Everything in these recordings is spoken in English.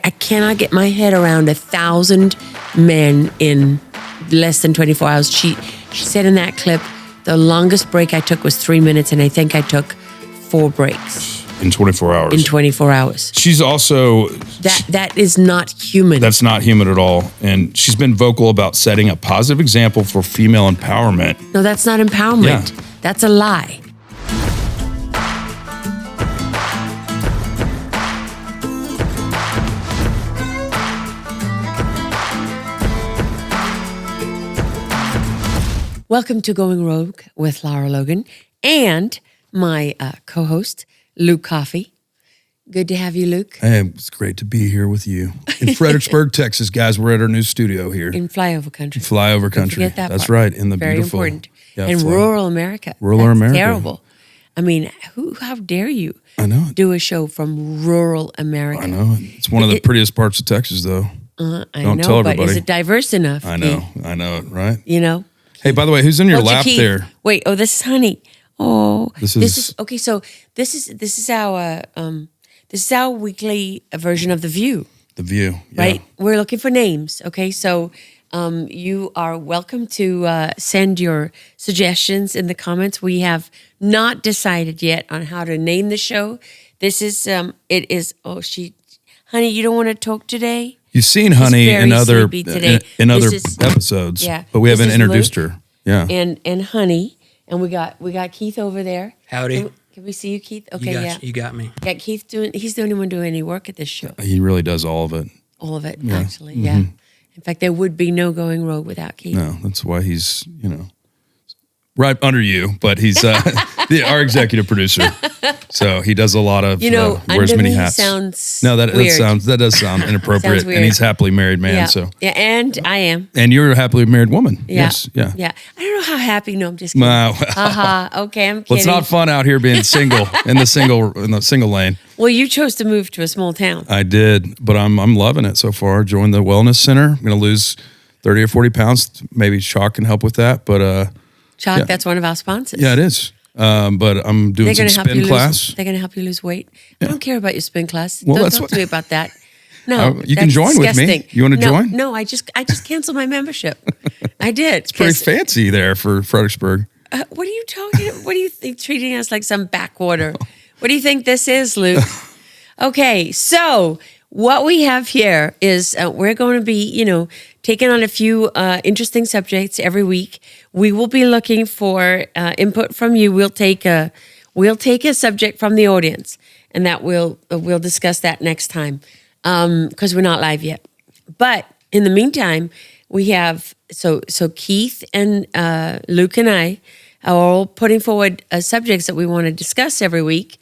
I cannot get my head around 1,000 men in less than 24 hours. She said in that clip, the longest break I took was 3 minutes, and I think I took 4 breaks. In 24 hours. In 24 hours. She's also... That is not human. That's not human at all. And she's been vocal about setting a positive example for female empowerment. No, that's not empowerment. Yeah. That's a lie. Welcome to Going Rogue with Lara, Logan, and my co-host, Luke Coffey. Good to have you, Luke. Hey, it's great to be here with you. In Fredericksburg, Texas, guys. We're at our new studio here. In flyover country. Flyover country. Don't forget that That's part. right. In the Very beautiful... important. Yeah, in rural America. Rural That's America. Terrible. I mean, how dare you I know. do a show from rural America? I know. It's one of the prettiest parts of Texas, though. I Don't know, tell but everybody. is it diverse enough? I know. I know it, right? You know? Hey, by the way, who's in your What's lap Keith? there? Wait, this is Honey. Oh, This is okay. So this is our weekly version of The View, The View. Yeah. right? We're looking for names. Okay, so you are welcome to send your suggestions in the comments. We have not decided yet on how to name the show. This is it is. Oh, Honey, you don't want to talk today? You've seen Honey very in other sleepy today. in other This is- episodes, yeah, but we this haven't is introduced Luke. her. Yeah. And Honey, and we got Keith over there. Howdy. Can we see you, Keith? Okay, You got me. Got Keith he's the only one doing any work at this show. He really does all of it. All of it, actually, yeah. In fact, there would be no Going Rogue without Keith. No, that's why he's, right under you, but he's our executive producer. So he does a lot of wears under many me hats. sounds No, that weird. does sound inappropriate. Sounds weird. And he's a happily married man, Yeah. so. Yeah, and I am. And you're a happily married woman. Yeah. Yes, yeah. Yeah. I don't know how happy. No, I'm just kidding. Well, Okay, I'm kidding. well, it's not fun out here being single in the single lane. Well, you chose to move to a small town. I did, but I'm loving it so far. Joined the wellness center. I'm going to lose 30 or 40 pounds. Maybe Chalk can help with that, but Chalk, yeah. that's one of our sponsors. yeah, it is. But I'm doing some spin class. They're going to help you lose weight. I don't care about your spin class. Well, Don't that's talk what- to me about that. No, You can that's join with me. disgusting. You wanna join? No, I just canceled my membership. I did. It's pretty fancy there for Fredericksburg. What are you talking? What do you think? Treating us like some backwater? What do you think this is, Luke? Okay, so what we have here is we're going to be, taking on a few interesting subjects every week. We will be looking for input from you. We'll take a subject from the audience, and that we'll discuss that next time because we're not live yet. But in the meantime, we have so Keith and Luke and I are all putting forward subjects that we want to discuss every week,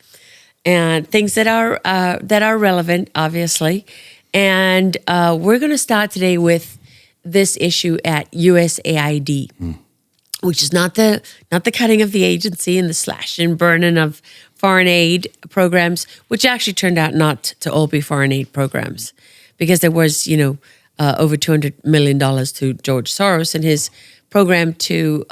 and things that are relevant, obviously. And we're going to start today with this issue at USAID, which is not the cutting of the agency and the slash and burning of foreign aid programs, which actually turned out not to all be foreign aid programs, because there was over $200 million to George Soros and his program to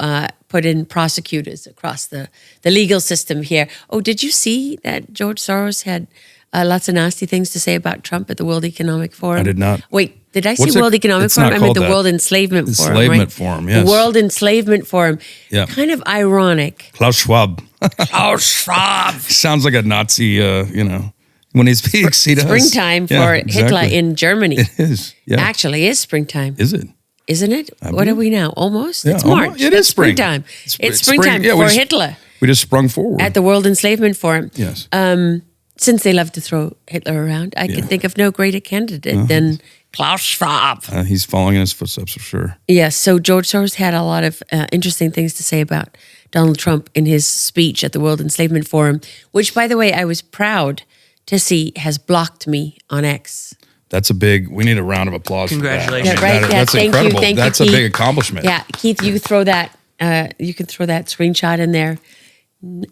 put in prosecutors across the legal system here. Oh, did you see that George Soros had lots of nasty things to say about Trump at the World Economic Forum? I did not. Wait, did I What's say it- World Economic it's Forum? not I meant the called that. World Enslavement Forum. Enslavement right? Forum, yes. The World Enslavement Forum. Yeah. Kind of ironic. Klaus Schwab. Klaus Schwab. Sounds like a Nazi, when he speaks, he does. Springtime for Yeah, Hitler exactly. in Germany. It is. Yeah. Actually, is springtime. Is it? Isn't it? What are we now? Almost? Yeah, It's almost. March. It is spring. Springtime. It's It's spring. springtime Yeah, we for just- Hitler We just sprung forward. at the World Enslavement Forum. Yes. Since they love to throw Hitler around, I can think of no greater candidate than Klaus Schwab. He's following in his footsteps for sure. Yes, so George Soros had a lot of interesting things to say about Donald Trump in his speech at the World Enslavement Forum, which, by the way, I was proud to see has blocked me on X. We need a round of applause. Congratulations. For that. Yeah, right. Yeah, That's thank you, incredible. thank you, That's a Keith. big accomplishment. Yeah, Keith, you throw that. You can throw that screenshot in there.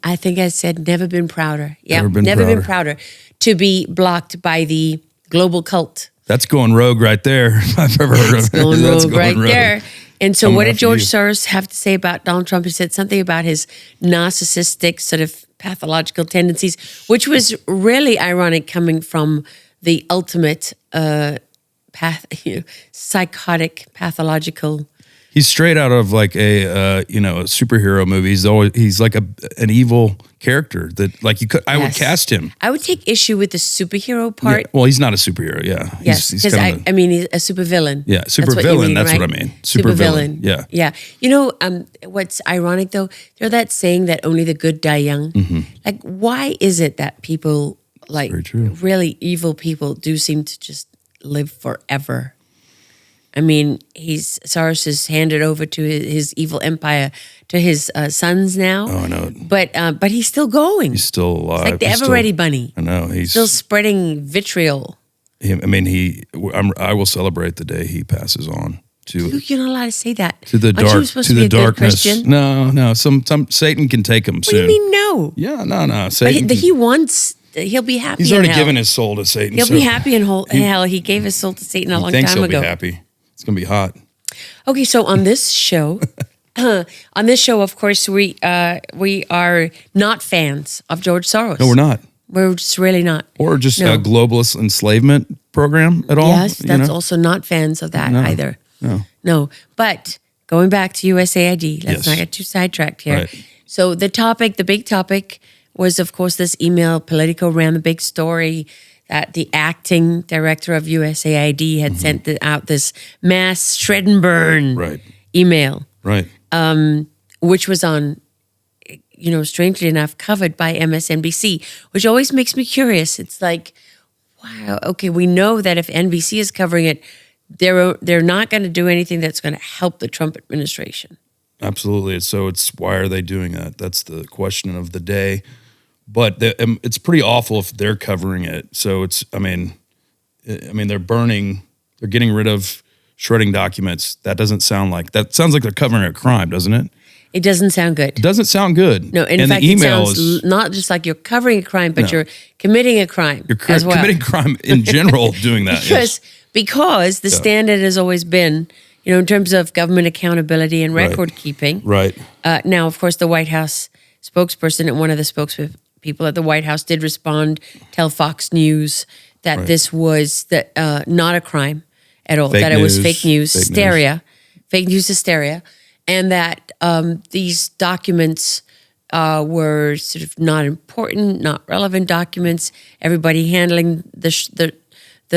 I think I said never been prouder. Yeah, Never been prouder to be blocked by the global cult. That's going rogue right there. If I've ever heard of It's it. going That's rogue right rogue. there. And so Coming what did after George you. Soros have to say about Donald Trump? He said something about his narcissistic sort of pathological tendencies, which was really ironic coming from the ultimate psychotic, pathological. He's straight out of like a superhero movie. He's like an evil character that like you could. I would cast him. I would take issue with the superhero part. Yeah, well, he's not a superhero. Yeah. Yes, because he's a supervillain. Yeah, supervillain. That's what I mean. Supervillain. Yeah. Yeah. What's ironic though? You know that saying that only the good die young. Mm-hmm. Like, why is it that people like really evil people do seem to just live forever? I mean, Soros has handed over to his evil empire to his sons now. Oh, I know. But he's still going. He's still alive. It's like the ever-ready bunny. I know. He's still spreading vitriol. I will celebrate the day he passes on. You're not allowed to say that. To the dark. To the darkness. No. Some Satan can take him soon. What do you mean no? Yeah, no. Satan. But he wants. He'll be happy. He's already given his soul to Satan. He'll be happy in hell. He gave his soul to Satan a long time ago. He'll be happy. It's gonna be hot. Okay, so on this show, of course, we are not fans of George Soros. No, we're not. We're just really not. Or just a globalist enslavement program at all. Yes, that's also not fans of that either. No. But going back to USAID, let's not get too sidetracked here. Right. So the big topic was, of course, this email. Politico ran the big story that the acting director of USAID had sent out this mass shred and burn email. Right. Which was on, strangely enough, covered by MSNBC, which always makes me curious. It's like, wow, okay, we know that if NBC is covering it, they're not going to do anything that's going to help the Trump administration. Absolutely. So why are they doing that? That's the question of the day. But it's pretty awful if they're covering it. So they're getting rid of shredding documents. That sounds like they're covering a crime, doesn't it? It doesn't sound good. It doesn't sound good. No, in fact, it sounds not just like you're covering a crime, but you're committing a crime as well. Committing crime in general doing that. Because the standard has always been, in terms of government accountability and record keeping. Right. Now, of course, the White House spokesperson and one of the spokespeople at the White House did respond, tell Fox News that this was not a crime at all, that it was fake news hysteria, and that these documents were sort of not important, not relevant documents. Everybody handling the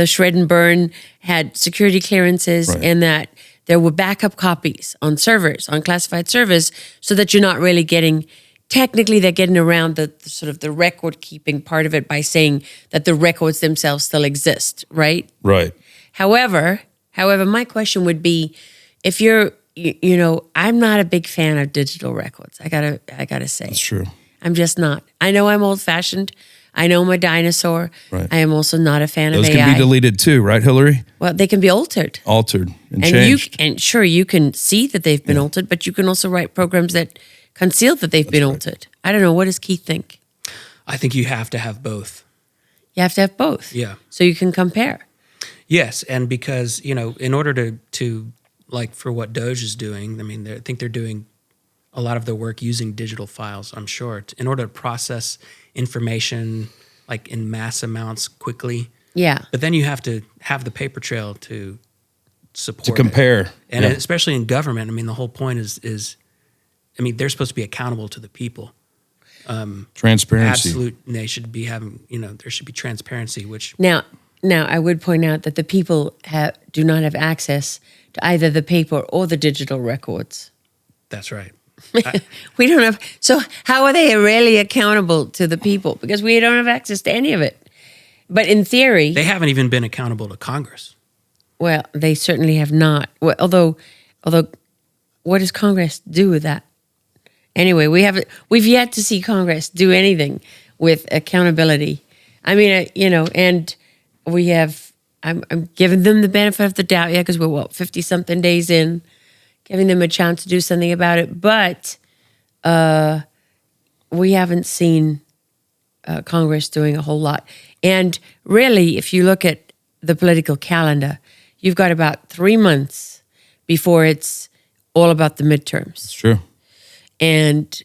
shred and burn had security clearances, and that there were backup copies on servers, on classified servers, so that you're not really getting. Technically, they're getting around the sort of the record keeping part of it by saying that the records themselves still exist, right? Right. However, my question would be, if you're, I'm not a big fan of digital records. I gotta say, that's true. I'm just not. I know I'm old fashioned. I know I'm a dinosaur. Right. I am also not a fan of AI. Those can be deleted too, right, Hillary? Well, they can be altered. And changed. You can see that they've been altered, but you can also write programs that conceal that they've been altered. I don't know. What does Keith think? I think you have to have both. You have to have both. Yeah. So you can compare. Yes, and because, in order to like for what Doge is doing, I think they're doing a lot of their work using digital files, I'm sure, in order to process information like in mass amounts quickly. Yeah. But then you have to have the paper trail to support to compare. It. And especially in government, the whole point is they're supposed to be accountable to the people. Transparency. Absolute. They should be having, there should be transparency, which... Now, I would point out that the people do not have access to either the paper or the digital records. That's right. We don't have... So how are they really accountable to the people? Because we don't have access to any of it. But in theory... They haven't even been accountable to Congress. Well, they certainly have not. Well, although what does Congress do with that? Anyway, we've yet to see Congress do anything with accountability. And we have, I'm giving them the benefit of the doubt, because we're 50-something days in, giving them a chance to do something about it. But we haven't seen Congress doing a whole lot. And really, if you look at the political calendar, you've got about 3 months before it's all about the midterms. It's true. And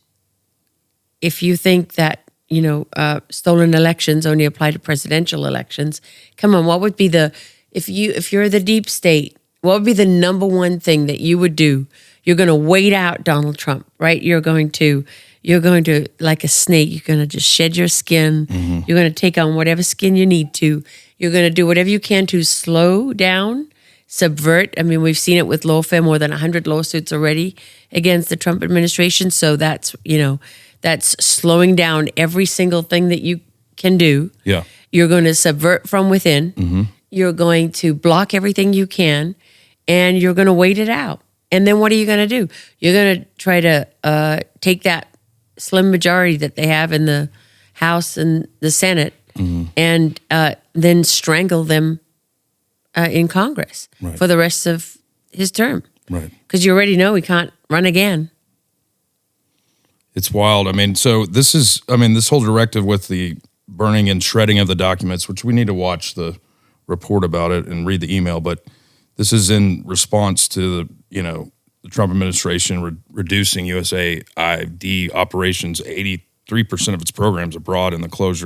if you think that, stolen elections only apply to presidential elections, come on, what would be if you're the deep state, what would be the number one thing that you would do? You're going to wait out Donald Trump, right? You're going to, like a snake, you're going to just shed your skin. Mm-hmm. You're going to take on whatever skin you need to. You're going to do whatever you can to slow down, subvert. I mean, we've seen it with lawfare, more than 100 lawsuits already against the Trump administration. So that's slowing down every single thing that you can do. Yeah. You're going to subvert from within. Mm-hmm. You're going to block everything you can, and you're going to wait it out. And then what are you going to do? You're going to try to take that slim majority that they have in the House and the Senate and then strangle them in Congress for the rest of his term. Right. Because you already know he can't run again. It's wild. I mean, so this whole directive with the burning and shredding of the documents, which we need to watch the report about it and read the email, but this is in response to the Trump administration reducing USAID operations, 83% of its programs abroad, and they closed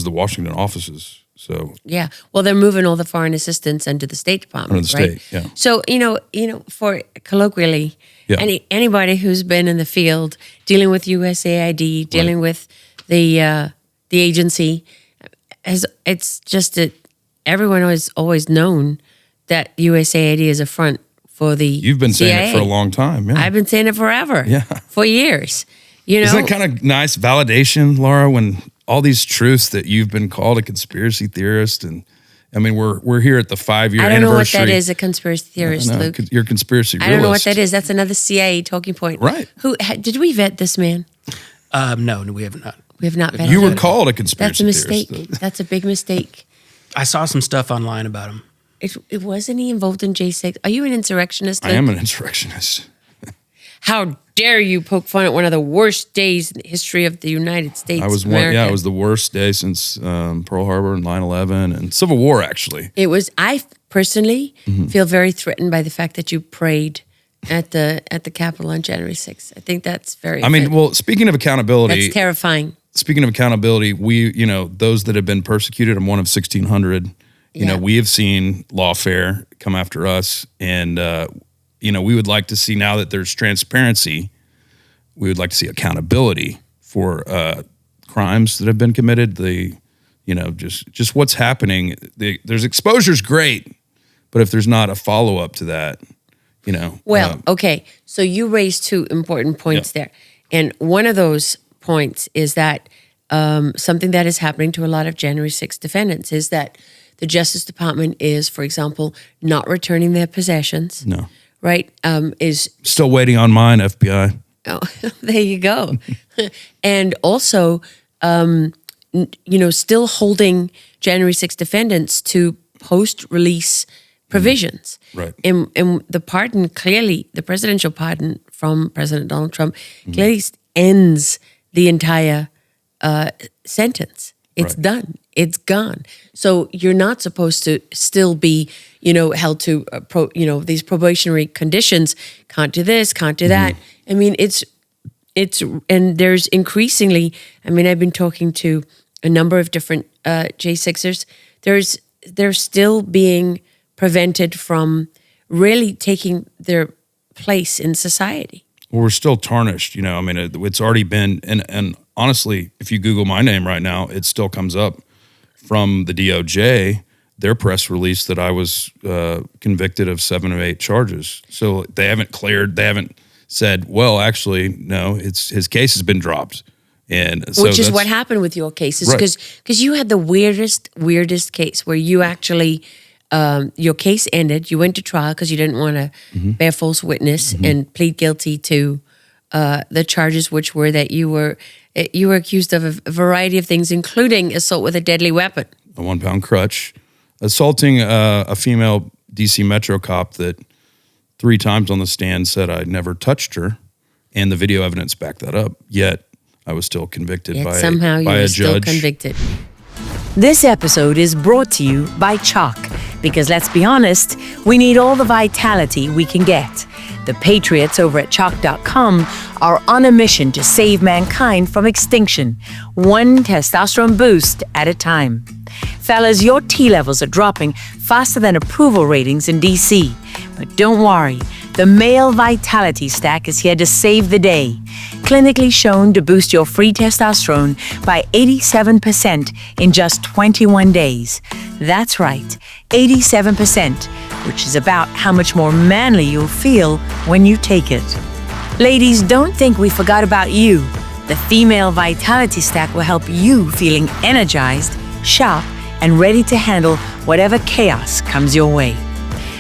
the Washington offices. So yeah, well, they're moving all the foreign assistance into the State Department, under the right? state, yeah. So for colloquially, anybody who's been in the field dealing with USAID, dealing with the agency, it's just that everyone has always known that USAID is a front for the You've been CIA. saying it for a long time. Yeah. I've been saying it forever. Yeah. For years. Isn't it kind of nice validation, Lara, when all these truths that you've been called a conspiracy theorist, and I mean we're here at the 5-year anniversary. I don't know what that is, a conspiracy theorist, Luke. You're a conspiracy realist. I don't know what that is. That's another CIA talking point. Right. Did we vet this man? No, we have not. We have not vetted You were him. called a conspiracy That's a mistake. theorist. That's a big mistake. I saw some stuff online about him. It wasn't he involved in J6? Are you an insurrectionist, Luke? I am an insurrectionist. How dare you poke fun at one of the worst days in the history of the United States? I was America. it was the worst day since Pearl Harbor and 9/11 and Civil War, actually. It was. I personally feel very threatened by the fact that you prayed at the Capitol on January 6th. I think that's very. I mean, well, speaking of accountability, that's terrifying. Speaking of accountability, we, those that have been persecuted, I'm one of 1,600. We have seen lawfare come after us, and we would like to see, now that there's transparency, we would like to see accountability for crimes that have been committed. Just what's happening. There's exposure's great, but if there's not a follow up to that, Well, okay. So you raised two important points there, and one of those points is that something that is happening to a lot of January 6th defendants is that the Justice Department is, for example, not returning their possessions. No. Right? Is still waiting on mine, FBI. Oh, there you go. And also, still holding January 6th defendants to post-release provisions. Right. And the pardon clearly, the presidential pardon from President Donald Trump clearly ends the entire sentence. It's done. It's gone. So you're not supposed to still be, held to, these probationary conditions. Can't do this, can't do that. I mean, it's, and there's increasingly, I've been talking to a number of different J6ers. They're still being prevented from really taking their place in society. Well, we're still tarnished, it's already been, and honestly, if you Google my name right now, it still comes up from the DOJ, their press release that I was convicted of 7 or 8 charges. So they haven't said, well, actually, no, his case has been dropped. And so which is what happened with your cases, because you had the weirdest case where you actually, your case ended, you went to trial because you didn't want to bear false witness and plead guilty to the charges, which were that you were accused of a variety of things, including assault with a deadly weapon. A 1-pound crutch, assaulting a female DC Metro cop that 3 times on the stand said I never touched her, and the video evidence backed that up. Yet I was still convicted by a judge. Still convicted. This episode is brought to you by Chalk, because let's be honest, we need all the vitality we can get. The patriots over at Chalk.com are on a mission to save mankind from extinction, one testosterone boost at a time. Fellas, your T levels are dropping faster than approval ratings in DC. But don't worry, the Male Vitality Stack is here to save the day. Clinically shown to boost your free testosterone by 87% in just 21 days. That's right, 87%, which is about how much more manly you'll feel when you take it. Ladies, don't think we forgot about you. The Female Vitality Stack will help you feeling energized, sharp, and ready to handle whatever chaos comes your way.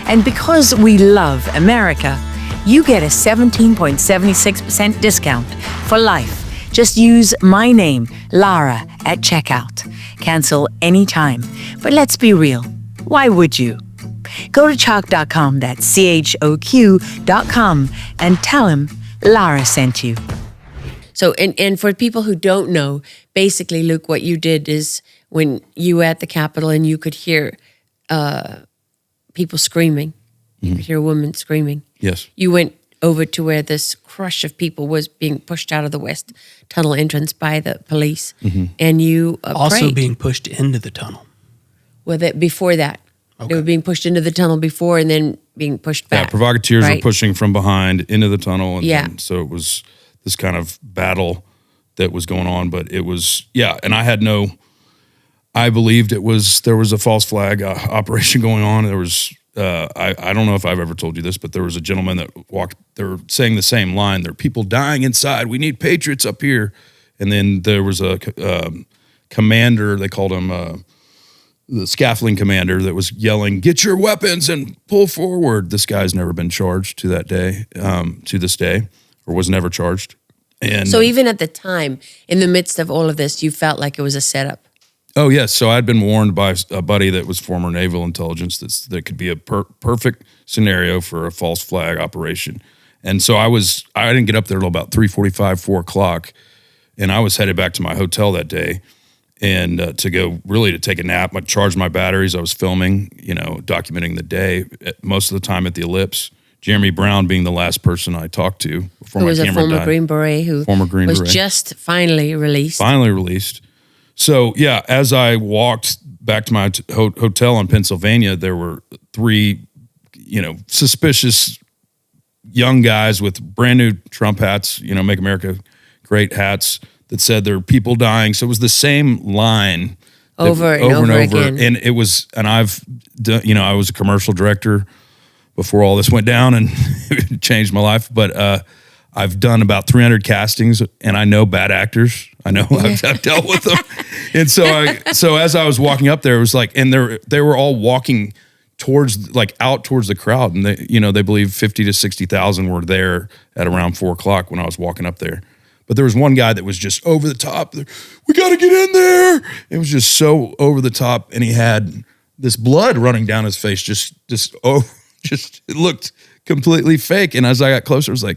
And because we love America, you get a 17.76% discount for life. Just use my name, Lara, at checkout. Cancel anytime. But let's be real. Why would you? Go to chalk.com, that's CHOQ.com, and tell him Lara sent you. So, and for people who don't know, basically, Luke, what you did is when you were at the Capitol and you could hear people screaming, you could hear a woman screaming. Yes. You went over to where this crush of people was being pushed out of the West Tunnel entrance by the police, and you Also prayed. being pushed into the tunnel. Well, before that. They were being pushed into the tunnel before and then being pushed back. Yeah, provocateurs were right? pushing from behind into the tunnel. And Yeah. then, so it was this kind of battle that was going on. But it was, and I believed there was a false flag operation going on. There was, I don't know if I've ever told you this, but there was a gentleman that they were saying the same line. There are people dying inside. We need patriots up here. And then there was a commander, they called him the scaffolding commander, that was yelling, "Get your weapons and pull forward." This guy's never been charged to this day, or was never charged. And So even at the time, in the midst of all of this, you felt like it was a setup. oh yes, so I'd been warned by a buddy that was former naval intelligence that could be a perfect scenario for a false flag operation. And so I didn't get up there till about 3:45, 4 o'clock, and I was headed back to my hotel that day. And to take a nap. I charged my batteries. I was filming, documenting the day, most of the time at the Ellipse. Jeremy Brown being the last person I talked to before Who my was camera a former died. Green Beret who was just finally released. Finally released. So, as I walked back to my hotel in Pennsylvania, there were 3, suspicious young guys with brand new Trump hats, Make America Great hats, that said there are people dying. So it was the same line over and over again. And it was, and I've done, I was a commercial director before all this went down, and it changed my life. But I've done about 300 castings, and I know bad actors. I know I've dealt with them. And so as I was walking up there, it was like, and they were all walking out towards the crowd, and they believe 50 to 60,000 were there at around 4 o'clock when I was walking up there. But there was one guy that was just over the top. We got to get in there. It was just so over the top, and he had this blood running down his face. It looked completely fake. And as I got closer, I was like,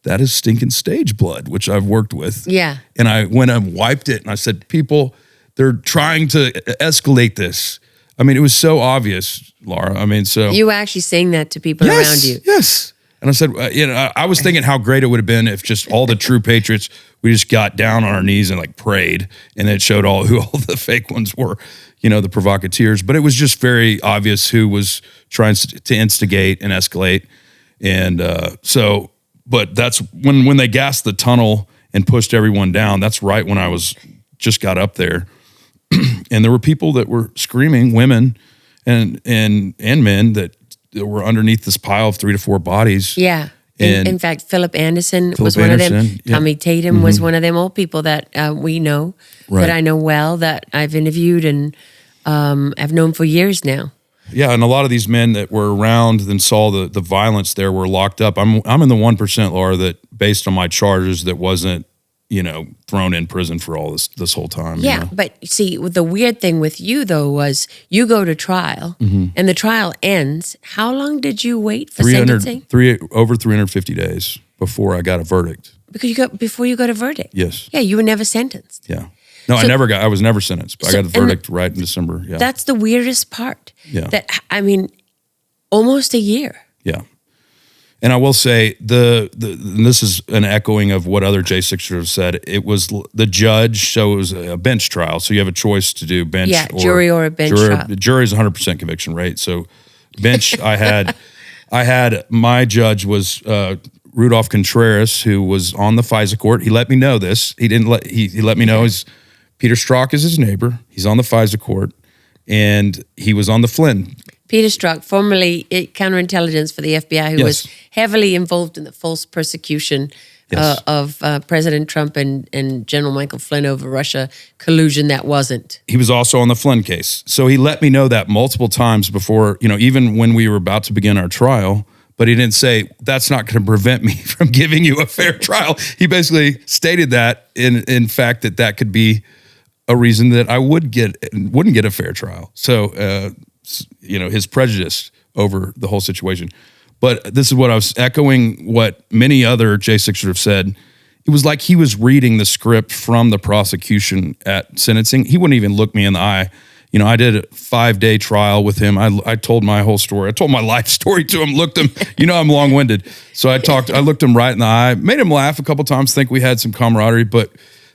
that is stinking stage blood, which I've worked with. Yeah. And I went and wiped it, and I said, people, they're trying to escalate this. I mean, it was so obvious, Lara. I mean, so You were actually saying that to people around you. Yes. And I said, I was thinking how great it would have been if just all the true patriots, we just got down on our knees and prayed, and it showed who all the fake ones were, the provocateurs. But it was just very obvious who was trying to instigate and escalate. And but that's when they gassed the tunnel and pushed everyone down. That's right when I just got up there, and there were people that were screaming, women and men that were underneath this pile of 3 to 4 bodies. Yeah. In fact, Philip Anderson was one of them. Yeah. Tommy Tatum was one of them. All people that we know, that I know well, that I've interviewed and have known for years now. Yeah, and a lot of these men that were around and saw the violence there were locked up. I'm in the 1%, Laura, that based on my charges that wasn't, thrown in prison for all this whole time. Yeah, but see, the weird thing with you, though, was you go to trial, and the trial ends. How long did you wait for sentencing? Over 350 days before I got a verdict. Before you got a verdict? Yes. Yeah, you were never sentenced. Yeah. No, I was never sentenced, but I got a verdict right in December. Yeah. That's the weirdest part. Yeah. Almost a year. Yeah. And I will say and this is an echoing of what other J6ers have said. It was the judge, so it was a bench trial. So you have a choice to do bench, jury or a bench trial. The jury is 100% conviction rate. So bench, I had my judge was Rudolph Contreras, who was on the FISA court. He let me know this. He let me know Peter Strzok is his neighbor. He's on the FISA court, and he was on the Flynn. Peter Strzok, formerly counterintelligence for the FBI, who was heavily involved in the false persecution of President Trump and General Michael Flynn over Russia collusion that wasn't. He was also on the Flynn case. So he let me know that multiple times before, even when we were about to begin our trial, but he didn't say, that's not going to prevent me from giving you a fair trial. He basically stated that, in fact, that could be a reason that I wouldn't get a fair trial. So, his prejudice over the whole situation. But this is what I was echoing what many other J6ers have said. It was like he was reading the script from the prosecution at sentencing. He wouldn't even look me in the eye. I did a 5-day trial with him. I told my whole story. I told my life story to him, looked him, I'm long-winded. So I looked him right in the eye, made him laugh a couple times, think we had some camaraderie, but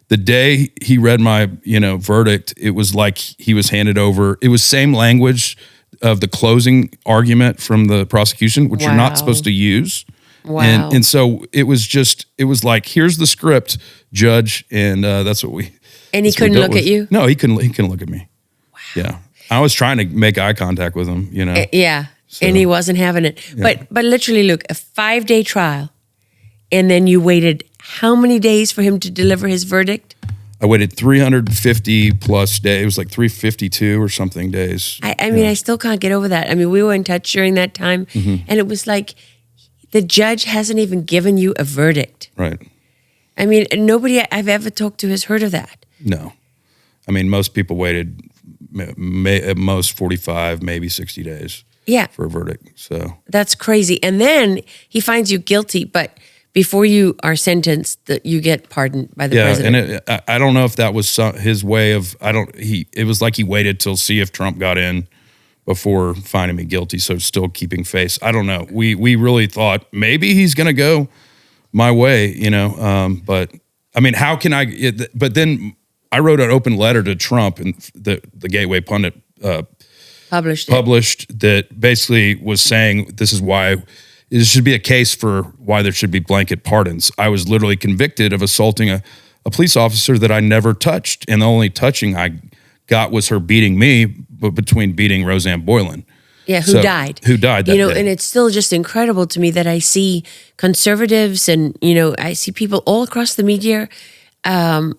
the day he read my, verdict, it was like he was handed over. It was same language of the closing argument from the prosecution, which you're not supposed to use. Wow. And so it was like, here's the script, judge, and that's what we. And he couldn't look at you? No, he couldn't look at me. Wow. Yeah, I was trying to make eye contact with him. Yeah, so. And he wasn't having it. Yeah. But literally, Luke, a 5-day trial, and then you waited how many days for him to deliver his verdict? I waited 350 plus days. It was like 352 or something days. I mean, I still can't get over that. I mean, we were in touch during that time, and it was like the judge hasn't even given you a verdict. Right. I mean, nobody I've ever talked to has heard of that. No. I mean, most people waited at most 45, maybe 60 days for a verdict. So that's crazy. And then he finds you guilty, but before you are sentenced, that you get pardoned by the president. And I don't know if that was his way of. It was like he waited till see if Trump got in before finding me guilty. So still keeping face. I don't know. We really thought maybe he's going to go my way, But I mean, how can I? But then I wrote an open letter to Trump, and the Gateway Pundit published that basically was saying this is why. It should be a case for why there should be blanket pardons. I was literally convicted of assaulting a police officer that I never touched. And the only touching I got was her beating me, but between beating Roseanne Boylan. Yeah, who died. Who died that day. And it's still just incredible to me that I see conservatives and, I see people all across the media and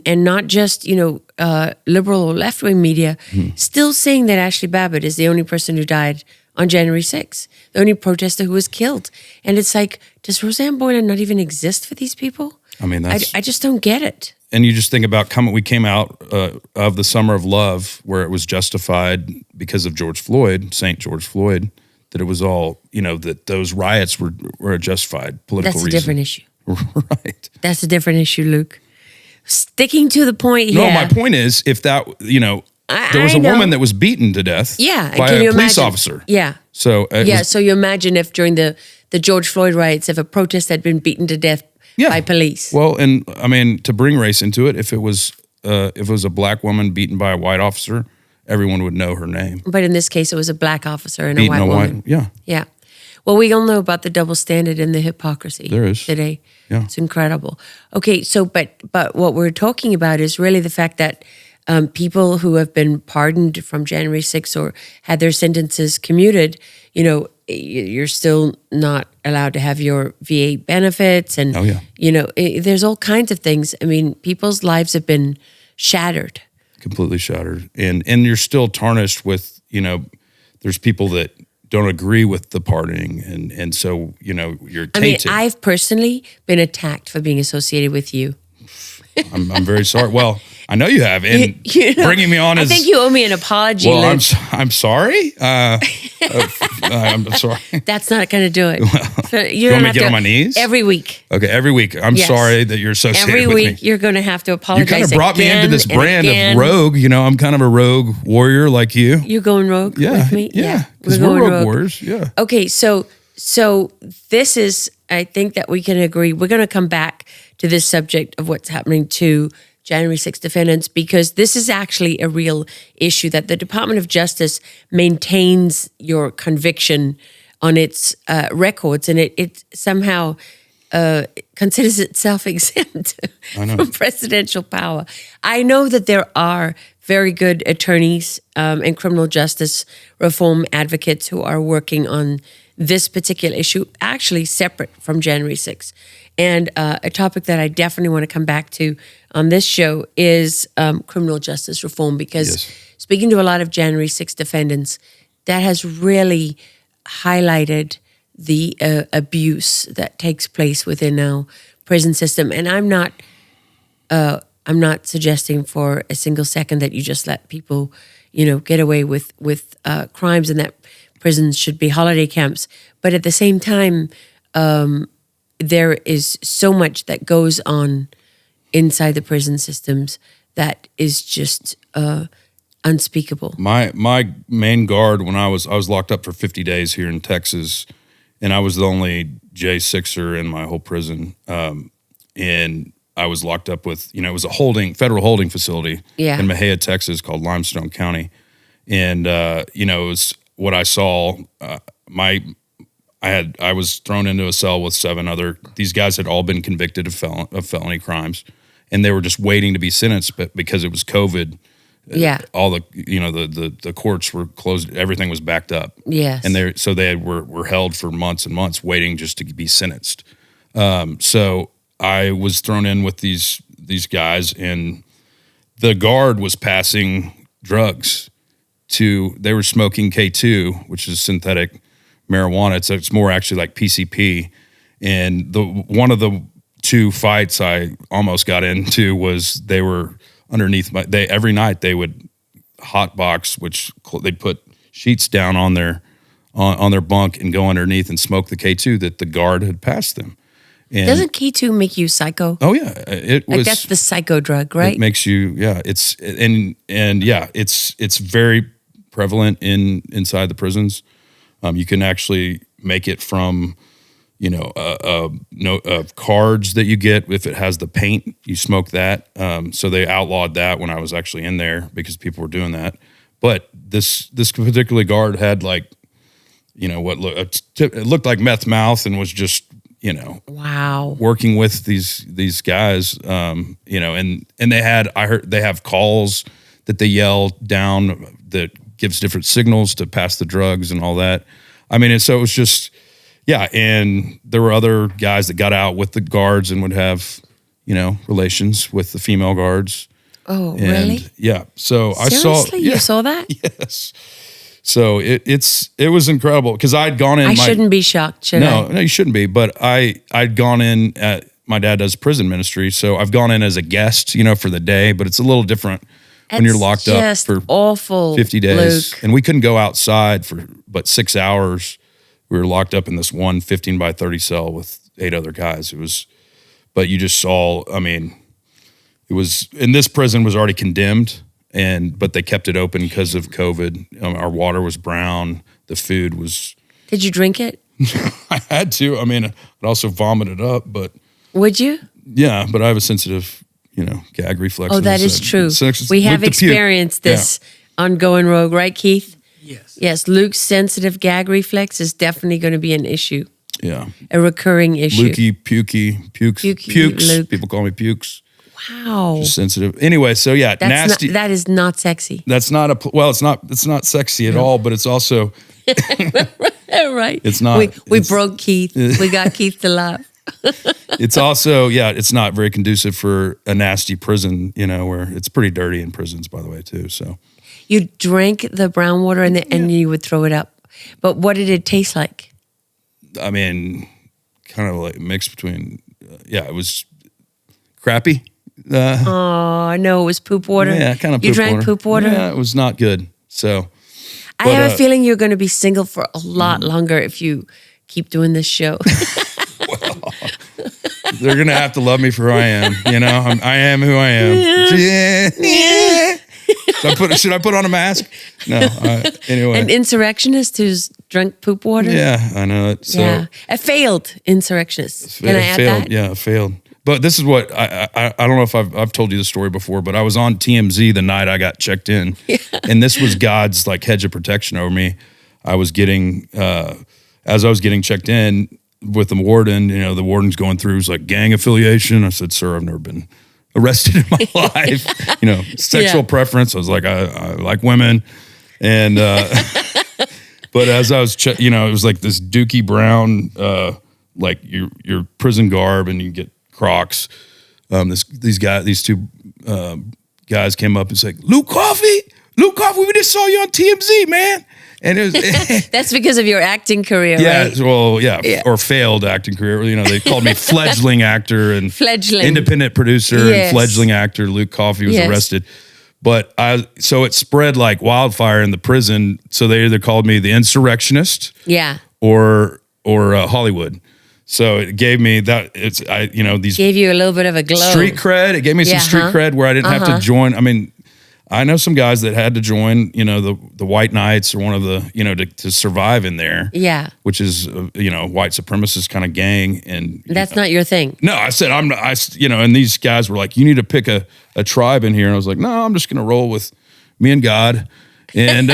not just, liberal or left-wing media, still saying that Ashley Babbitt is the only person who died on January 6th, the only protester who was killed. And it's like, does Roseanne Boylan not even exist for these people? I mean, I just don't get it. And you just think about we came out of the Summer of Love, where it was justified because of George Floyd, St. George Floyd, that it was all, that those riots were a justified political reason. That's a different issue. Right. That's a different issue, Luke. Sticking to the point here. No, my point is, if that, there was a woman that was beaten to death by a police officer. Yeah. So so you imagine if during the George Floyd riots, if a protest had been beaten to death by police. Well, and I mean, to bring race into it, if it was a black woman beaten by a white officer, everyone would know her name. But in this case, it was a black officer and beaten a white woman. Yeah. Well, we all know about the double standard and the hypocrisy there is today. Yeah. It's incredible. Okay, so but what we're talking about is really the fact that people who have been pardoned from January 6th or had their sentences commuted, you're still not allowed to have your VA benefits. And, there's all kinds of things. I mean, people's lives have been shattered. Completely shattered. And you're still tarnished with, there's people that don't agree with the pardoning. And so, you're tainted. I mean, I've personally been attacked for being associated with you. I'm very sorry. Well, I know you have, and bringing me on I think you owe me an apology. Well, I'm sorry. I'm sorry. That's not going to do it. So you want me to get on my knees every week? Okay, every week. I'm sorry that you're associated with me. Every week you're going to have to apologize. You kind of brought me into this brand of rogue. I'm kind of a rogue warrior like you. You're going rogue with me. Yeah, because we're rogue warriors. Yeah. Okay, so So this is, I think that we can agree, we're going to come back to this subject of what's happening to January 6th defendants, because this is actually a real issue, that the Department of Justice maintains your conviction on its records, and it somehow considers itself exempt from presidential power. I know that there are very good attorneys and criminal justice reform advocates who are working on this particular issue, actually separate from January 6th. And a topic that I definitely want to come back to on this show is criminal justice reform, because speaking to a lot of January 6th defendants, that has really highlighted the abuse that takes place within our prison system. And I'm not suggesting for a single second that you just let people, get away with crimes, and that prisons should be holiday camps. But at the same time, there is so much that goes on inside the prison systems that is just unspeakable. My main guard, when I was locked up for 50 days here in Texas, and I was the only J6er in my whole prison, and I was locked up with, it was a federal holding facility in Mejia, Texas, called Limestone County, and it was what I saw. I was thrown into a cell with 7 other. These guys had all been convicted of felony crimes, and they were just waiting to be sentenced. But because it was COVID, all the courts were closed. Everything was backed up. Yes, and they were held for months and months waiting just to be sentenced. So I was thrown in with these guys, and the guard was passing drugs to. They were smoking K2, which is synthetic marijuana. It's more actually like PCP. And one of the 2 fights I almost got into was they were underneath every night they would hotbox, which they'd put sheets down on their bunk and go underneath and smoke the K2 that the guard had passed them. And doesn't K2 make you psycho? Oh yeah, that's the psycho drug, right? It makes you it's very prevalent inside the prisons. You can actually make it from, cards that you get if it has the paint. You smoke that. So they outlawed that when I was actually in there because people were doing that. But this particular guard had it looked like meth mouth, and was just wow, working with these guys. And they have calls that they yell down that gives different signals to pass the drugs and all that. I mean, and so it was just, and there were other guys that got out with the guards and would have, relations with the female guards. Oh, and, really? Yeah. So seriously? You saw that? Yes. So it was incredible, because I'd gone in. I shouldn't be shocked, should I? No, you shouldn't be. But I'd gone in at, my dad does prison ministry, so I've gone in as a guest, for the day, but it's a little different when you're locked up for awful, 50 days. Luke. And we couldn't go outside for but 6 hours. We were locked up in this one 15 by 30 cell with 8 other guys. But you just saw, it was, and this prison was already condemned, but they kept it open because of COVID. Our water was brown. The food was. Did you drink it? I had to. I'd also vomit it up, but. Would you? Yeah, but I have a sensitive, gag reflex. Oh, that is true. We have experienced this on Going Rogue, right, Keith? Yes. Yes, Luke's sensitive gag reflex is definitely going to be an issue. Yeah. A recurring issue. Pukes. Luke. People call me Pukes. Wow. Just sensitive. Anyway, so yeah, nasty. That is not sexy. That's not it's not sexy at all, but it's also. Right. It's not. We broke Keith. We got Keith to laugh. It's also, it's not very conducive for a nasty prison, where it's pretty dirty in prisons, by the way, too. So you drank the brown water and you would throw it up. But what did it taste like? Kind of like mixed between, it was crappy. Oh, no, it was poop water. Yeah, kind of. You drank poop water? Yeah, it was not good. So I have a feeling you're going to be single for a lot longer if you keep doing this show. Well, they're gonna have to love me for who I am. I am who I am. Yeah. Should I put on a mask? No. Anyway, An insurrectionist who's drunk poop water. Yeah, I know it. So Yeah, a failed insurrectionist. Can I add failed. that? Yeah, failed. But this is what I don't know if I've told you the story before, but I was on TMZ the night I got checked in, and this was God's like hedge of protection over me. I was getting as I was getting checked in with the warden. You know, the warden's going through, was like, gang affiliation. I said, sir, I've never been arrested in my life. You know, sexual preference. I was like, I like women, and but as I was, you know, it was like this dookie brown, like your prison garb, and you get Crocs. These two guys came up and said, Luke Coffey, we just saw you on TMZ, man. And it was That's because of your acting career, right? Well, or failed acting career. You know, they called me fledgling actor and Fledgling. independent producer and fledgling actor. Luke Coffey was arrested. But so it spread like wildfire in the prison. So they either called me the insurrectionist, or Hollywood. So it gave me that. These gave you a little bit of a glow, street cred. It gave me some street cred where I didn't have to join. I mean, I know some guys that had to join, you know, the White Knights or one of the, you know, to survive in there. Yeah, which is white supremacist kind of gang, and that's not your thing. No, I said and these guys were like, you need to pick a tribe in here, and I was like, no, I'm just gonna roll with me and God, and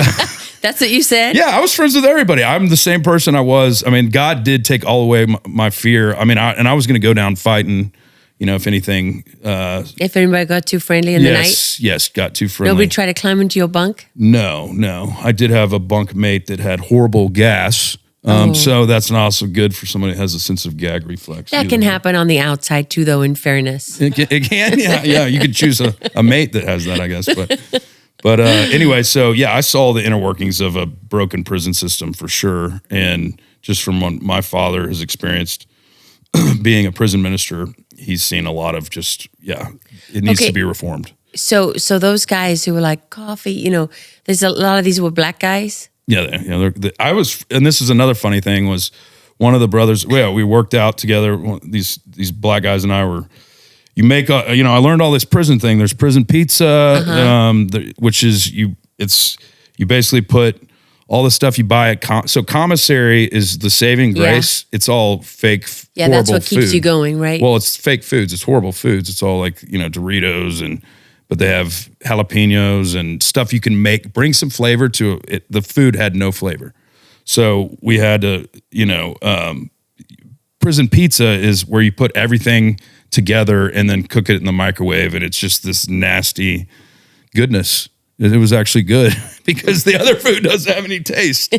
that's what you said. Yeah, I was friends with everybody. I'm the same person I was. I mean, God did take all away my fear. I mean, I was gonna go down fighting. You know, if anything, if anybody got too friendly in the night, yes, got too friendly. Nobody tried to climb into your bunk. No. I did have a bunk mate that had horrible gas. So that's not also good for somebody that has a sense of gag reflex. That can happen on the outside too, though. In fairness, it can. Yeah. You could choose a mate that has that, I guess. But anyway, so yeah, I saw the inner workings of a broken prison system for sure, and just from what my father has experienced being a prison minister, he's seen a lot of it needs to be reformed. So those guys who were like Coffee, you know, there's a lot of these were black guys. Yeah, I was, and this is another funny thing was one of the brothers. Well, we worked out together. These black guys and I were. You make I learned all this prison thing. There's prison pizza, which is you basically put all the stuff you buy at so commissary is the saving grace. Yeah. It's all fake. Yeah, that's what keeps you going, right? Well, it's fake foods. It's horrible foods. It's all like Doritos but they have jalapenos and stuff you can make. Bring some flavor to it. The food had no flavor, so we had to prison pizza is where you put everything together and then cook it in the microwave, and it's just this nasty goodness. It was actually good because the other food doesn't have any taste.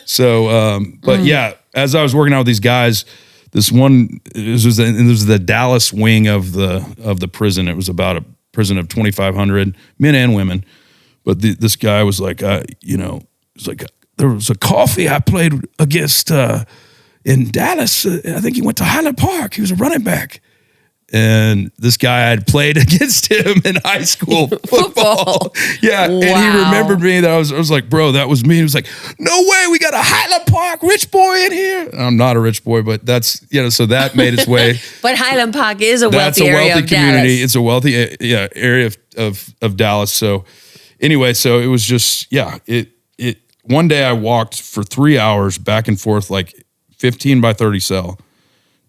So, yeah, as I was working out with these guys, this was the Dallas wing of the prison. It was about a prison of 2,500 men and women. But this guy was like, it's like there was a Coffee I played against in Dallas. I think he went to Highland Park. He was a running back. And this guy had played against him in high school football. Yeah. Wow. And he remembered me. That I was like, bro, that was me. He was like, no way, we got a Highland Park rich boy in here. I'm not a rich boy, but that's, so that made its way. But Highland Park is a wealthy area of community. Dallas. It's a wealthy area of Dallas. So anyway, so it was just, it one day I walked for 3 hours back and forth, like 15 by 30 cell,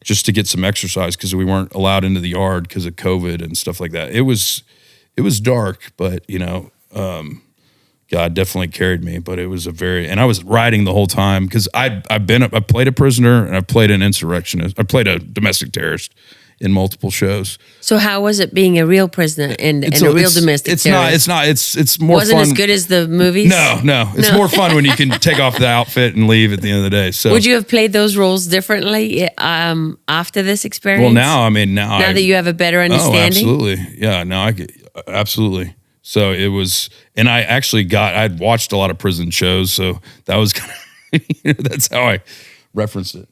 just to get some exercise because we weren't allowed into the yard because of COVID and stuff like that. It was dark, but God definitely carried me. But it was and I was riding the whole time because I played a prisoner and I played an insurrectionist. I played a domestic terrorist in multiple shows. So how was it being a real prisoner and a real domestic terrorist? It's more Wasn't fun. as good as the movies? No. It's more fun when you can take off the outfit and leave at the end of the day. So would you have played those roles differently after this experience? Well, now that you have a better understanding? Oh, absolutely. Yeah, no, absolutely. So it was, and I'd watched a lot of prison shows, so that was kind of, that's how I referenced it.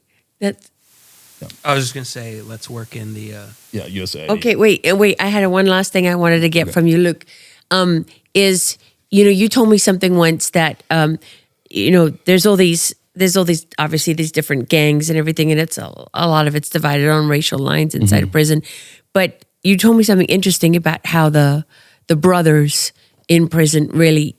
I was just going to say, let's work in the... USAID. Okay, wait. I had one last thing I wanted to get from you, Luke. You told me something once that, there's all these, obviously these different gangs and everything, and it's a lot of it's divided on racial lines inside of prison. But you told me something interesting about how the brothers in prison really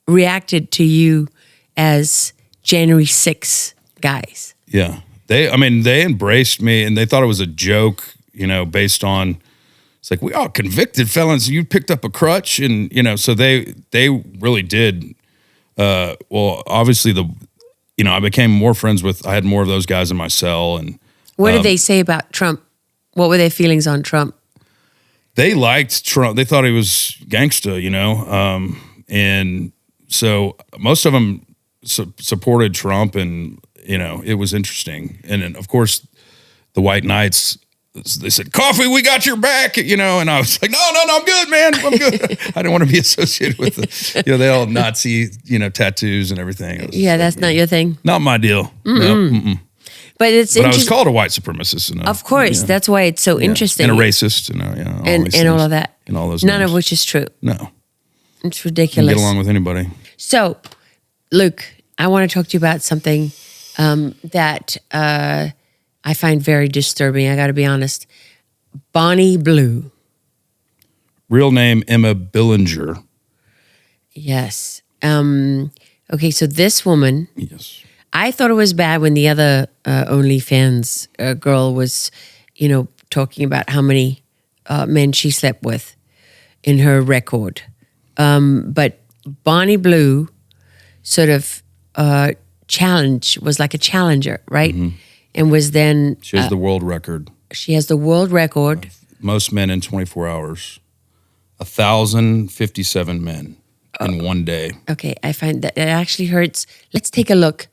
reacted to you as January 6th guys. Yeah. They embraced me and they thought it was a joke, based on, it's like, we all convicted felons. You picked up a crutch and, so they really did. Well, obviously I became more friends I had more of those guys in my cell. And what did they say about Trump? What were their feelings on Trump? They liked Trump. They thought he was gangsta, and so most of them supported Trump, and it was interesting. And then, of course, the White Knights, they said, "Coffee, we got your back," and I was like, "No, I'm good, man, I'm good." I didn't want to be associated with they all Nazi, tattoos and everything. That's not your thing. Not my deal. No. But I was called a white supremacist. Of course, that's why it's so interesting. And a racist, and all of that. And all those None names. of which is true. No. It's ridiculous. You can get along with anybody. So, Luke, I want to talk to you about something that I find very disturbing. I got to be honest. Bonnie Blue. Real name, Emma Billinger. Yes. Okay, so this woman... Yes. I thought it was bad when the other OnlyFans girl was, talking about how many men she slept with in her record. But Bonnie Blue sort of was like a challenger, right? Mm-hmm. And was then... She has the world record. She has the world record. Most men in 24 hours. 1,057 men in one day. Okay, I find that it actually hurts. Let's take a look,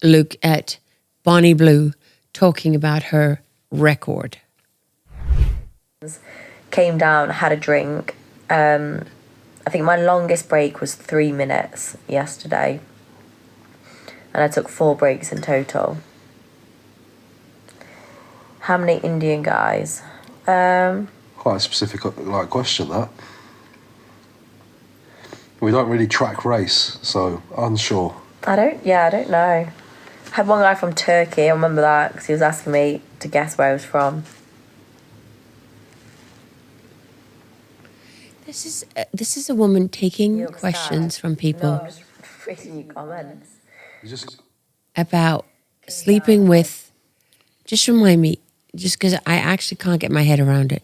Luke, at Bonnie Blue talking about her record. Came down, had a drink. I think my longest break was 3 minutes yesterday. And I took 4 breaks in total. How many Indian guys? Quite a specific question, that. We don't really track race, so unsure. I don't know. I had one guy from Turkey, I remember that, because he was asking me to guess where I was from. This is a woman taking questions from people. No, I'm just reading your comments. About sleeping with, just remind me, just because I actually can't get my head around it.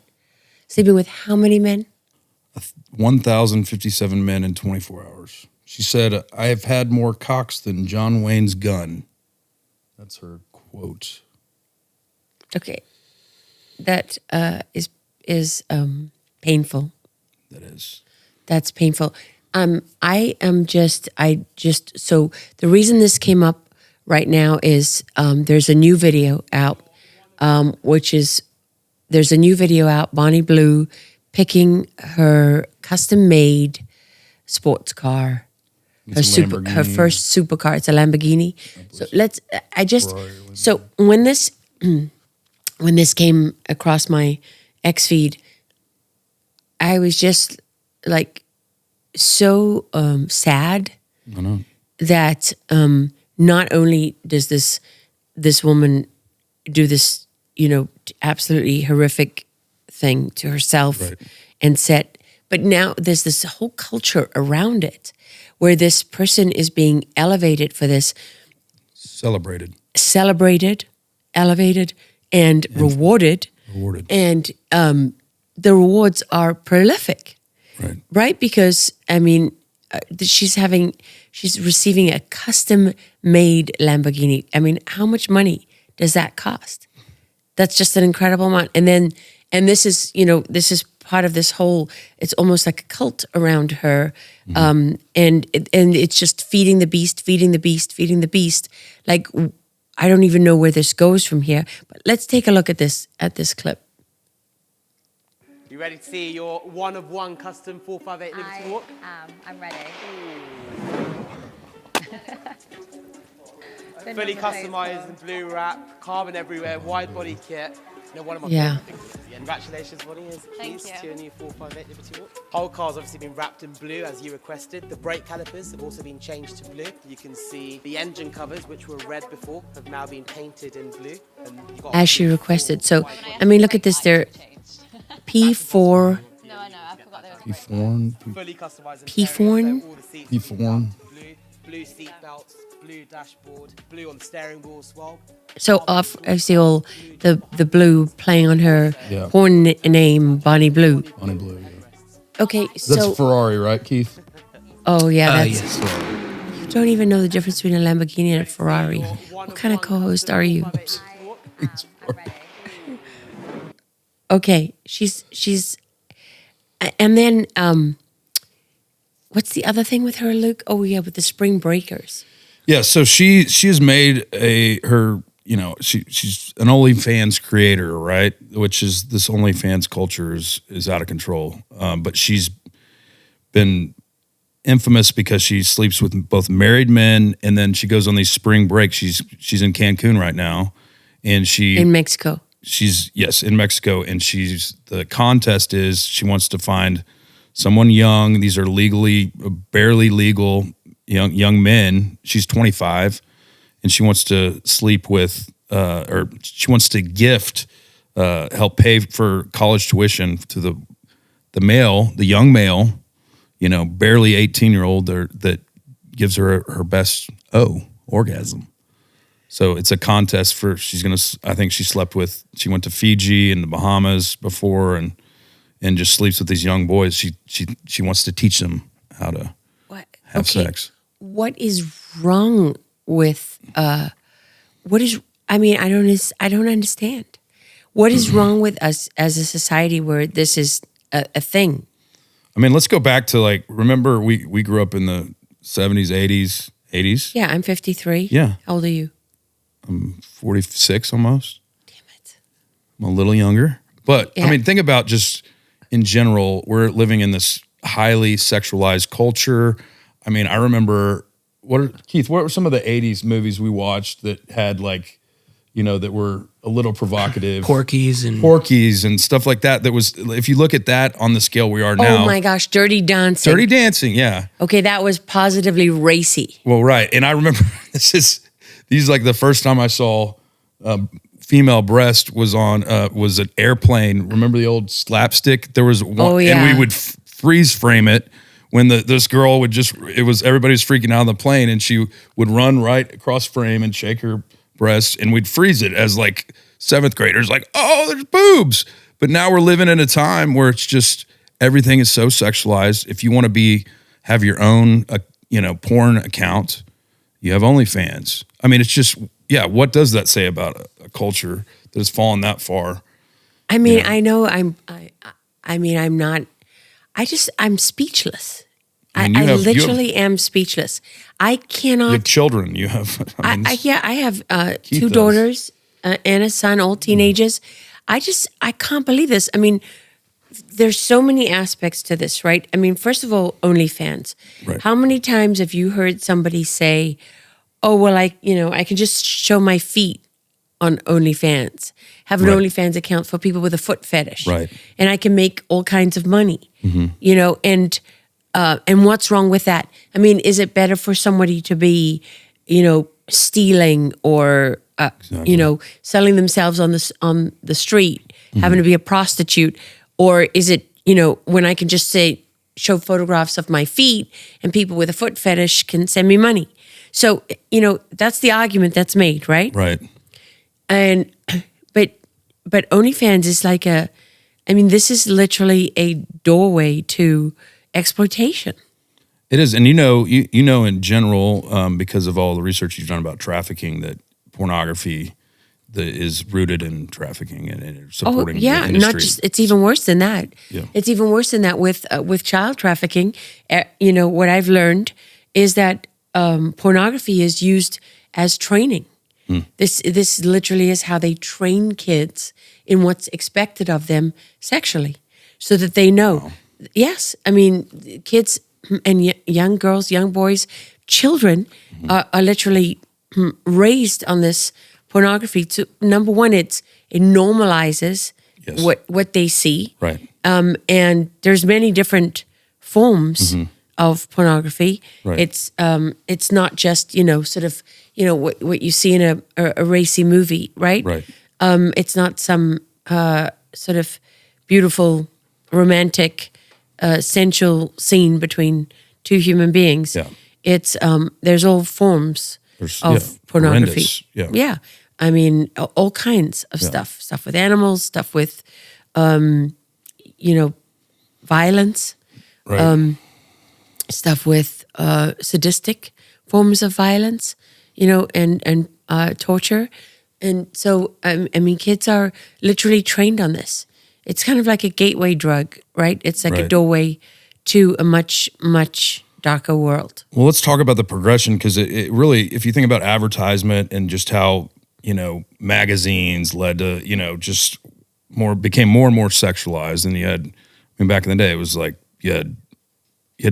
Sleeping with how many men? 1,057 men in 24 hours. She said, "I have had more cocks than John Wayne's gun." That's her quote. Okay. That is painful. That is. That's painful. So the reason this came up right now is there's a new video out, Bonnie Blue picking her custom-made sports car, her first supercar. It's a Lamborghini. So when this came across my X feed, I was just like so sad that not only does this woman do this, absolutely horrific thing to herself, right, but now there's this whole culture around it where this person is being elevated for this. Celebrated, elevated, and rewarded. And the rewards are prolific. Right? Because, she's receiving a custom-made Lamborghini. How much money does that cost? That's just an incredible amount. And this is part of this whole, it's almost like a cult around her. Mm-hmm. And it's just feeding the beast. Like, I don't even know where this goes from here. But let's take a look at this clip. You ready to see your one-of-one custom 458 Liberty Walk? I'm ready. Fully customised in blue wrap, carbon everywhere, wide body kit. One of my yeah. favorite things. Congratulations, Bonnie. Here's the keys to your new 458 Liberty Walk. Whole car's obviously been wrapped in blue as you requested. The brake calipers have also been changed to blue. You can see the engine covers, which were red before, have now been painted in blue. And you got as she requested. So, look at this. They're P4. No, I know. I forgot they were P4. fully customized. P4. P4. blue seat belts, blue dashboard, blue on the steering wheel as well. So I see all the blue playing on her Yeah. porn name, Bonnie Blue. Bonnie Blue. Yeah. Okay, That's so Ferrari, right, Keith? oh yeah, that's Yes. you don't even know the difference between a Lamborghini and a Ferrari. What kind of co-host are you? Okay, she's, and then what's the other thing with her, Luke? Oh yeah, with the spring breakers. Yeah, so she has made her she's an OnlyFans creator, right? Which is this OnlyFans culture is out of control. But she's been infamous because she sleeps with both married men, and then she goes on these spring breaks. She's in Cancun right now, and In Mexico. she's in Mexico, and the contest is she wants to find someone young. These are barely legal young men. She's 25, and she wants to sleep with or she wants to gift help pay for college tuition to the young male, barely 18-year-old that gives her her best orgasm. So it's a contest for I think she went to Fiji and the Bahamas before and just sleeps with these young boys. She wants to teach them how to have sex. What is wrong with I don't understand. What is wrong with us as a society where this is a thing? I mean, let's go back to remember we grew up in the 70s, 80s. Yeah, I'm 53. Yeah. How old are you? I'm 46 almost. Damn it. I'm a little younger. But Yeah. I mean, think about just in general, we're living in this highly sexualized culture. I mean, I remember Keith, what were some of the 80s movies we watched that had that were a little provocative? Porkies and stuff like that. That was, if you look at that on the scale we are now. Oh my gosh, Dirty Dancing. Dirty Dancing, yeah. Okay, that was positively racy. Well, right. And I remember these the first time I saw female breast was an airplane. Remember the old slapstick? There was one, Oh, yeah. and we would freeze frame it when this girl would everybody was freaking out on the plane, and she would run right across frame and shake her breasts, and we'd freeze it as seventh graders, oh, there's boobs. But now we're living in a time where it's just everything is so sexualized. If you want to have your own porn account, you have OnlyFans. I mean, it's just, what does that say about a culture that has fallen that far? I mean, I know I'm speechless. I mean, I you literally am speechless. I cannot. You have children. You have. I have Keith two does. daughters and a son, all teenagers. I can't believe this. I mean, there's so many aspects to this, right? I mean, first of all, OnlyFans. Right. How many times have you heard somebody say, "Oh, well, I can just show my feet on OnlyFans. Have an Right. OnlyFans account for people with a foot fetish, Right. And I can make all kinds of money, And what's wrong with that? I mean, is it better for somebody to be, stealing or selling themselves on the street, having to be a prostitute, or is it when I can just show photographs of my feet and people with a foot fetish can send me money? So that's the argument that's made, right? Right. And but OnlyFans is this is literally a doorway to exploitation. It is, and in general, because of all the research you've done about trafficking, that pornography is rooted in trafficking and supporting the industry. Not just. It's even worse than that. Yeah. It's even worse than that with child trafficking. What I've learned is that pornography is used as training. This literally is how they train kids in what's expected of them sexually, so that they know. Wow. Yes, I mean, kids and young girls, young boys, children are literally raised on this pornography. To number one, it normalizes Yes. what they see, Right. and there's many different forms of pornography. Right. It's not just what you see in a racy movie, right? Right. It's not some sort of beautiful, romantic, sensual scene between two human beings. Yeah. It's there's all forms of pornography. Horrendous. Yeah. Yeah. I mean, all kinds of stuff with animals, stuff with, violence, Right. stuff with sadistic forms of violence, and torture. And so, I mean, kids are literally trained on this. It's kind of like a gateway drug, right? It's like a Right. doorway to a much, much darker world. Well, let's talk about the progression, because it really, if you think about advertisement and just how, magazines led to, just became more and more sexualized. And back in the day, it was like you had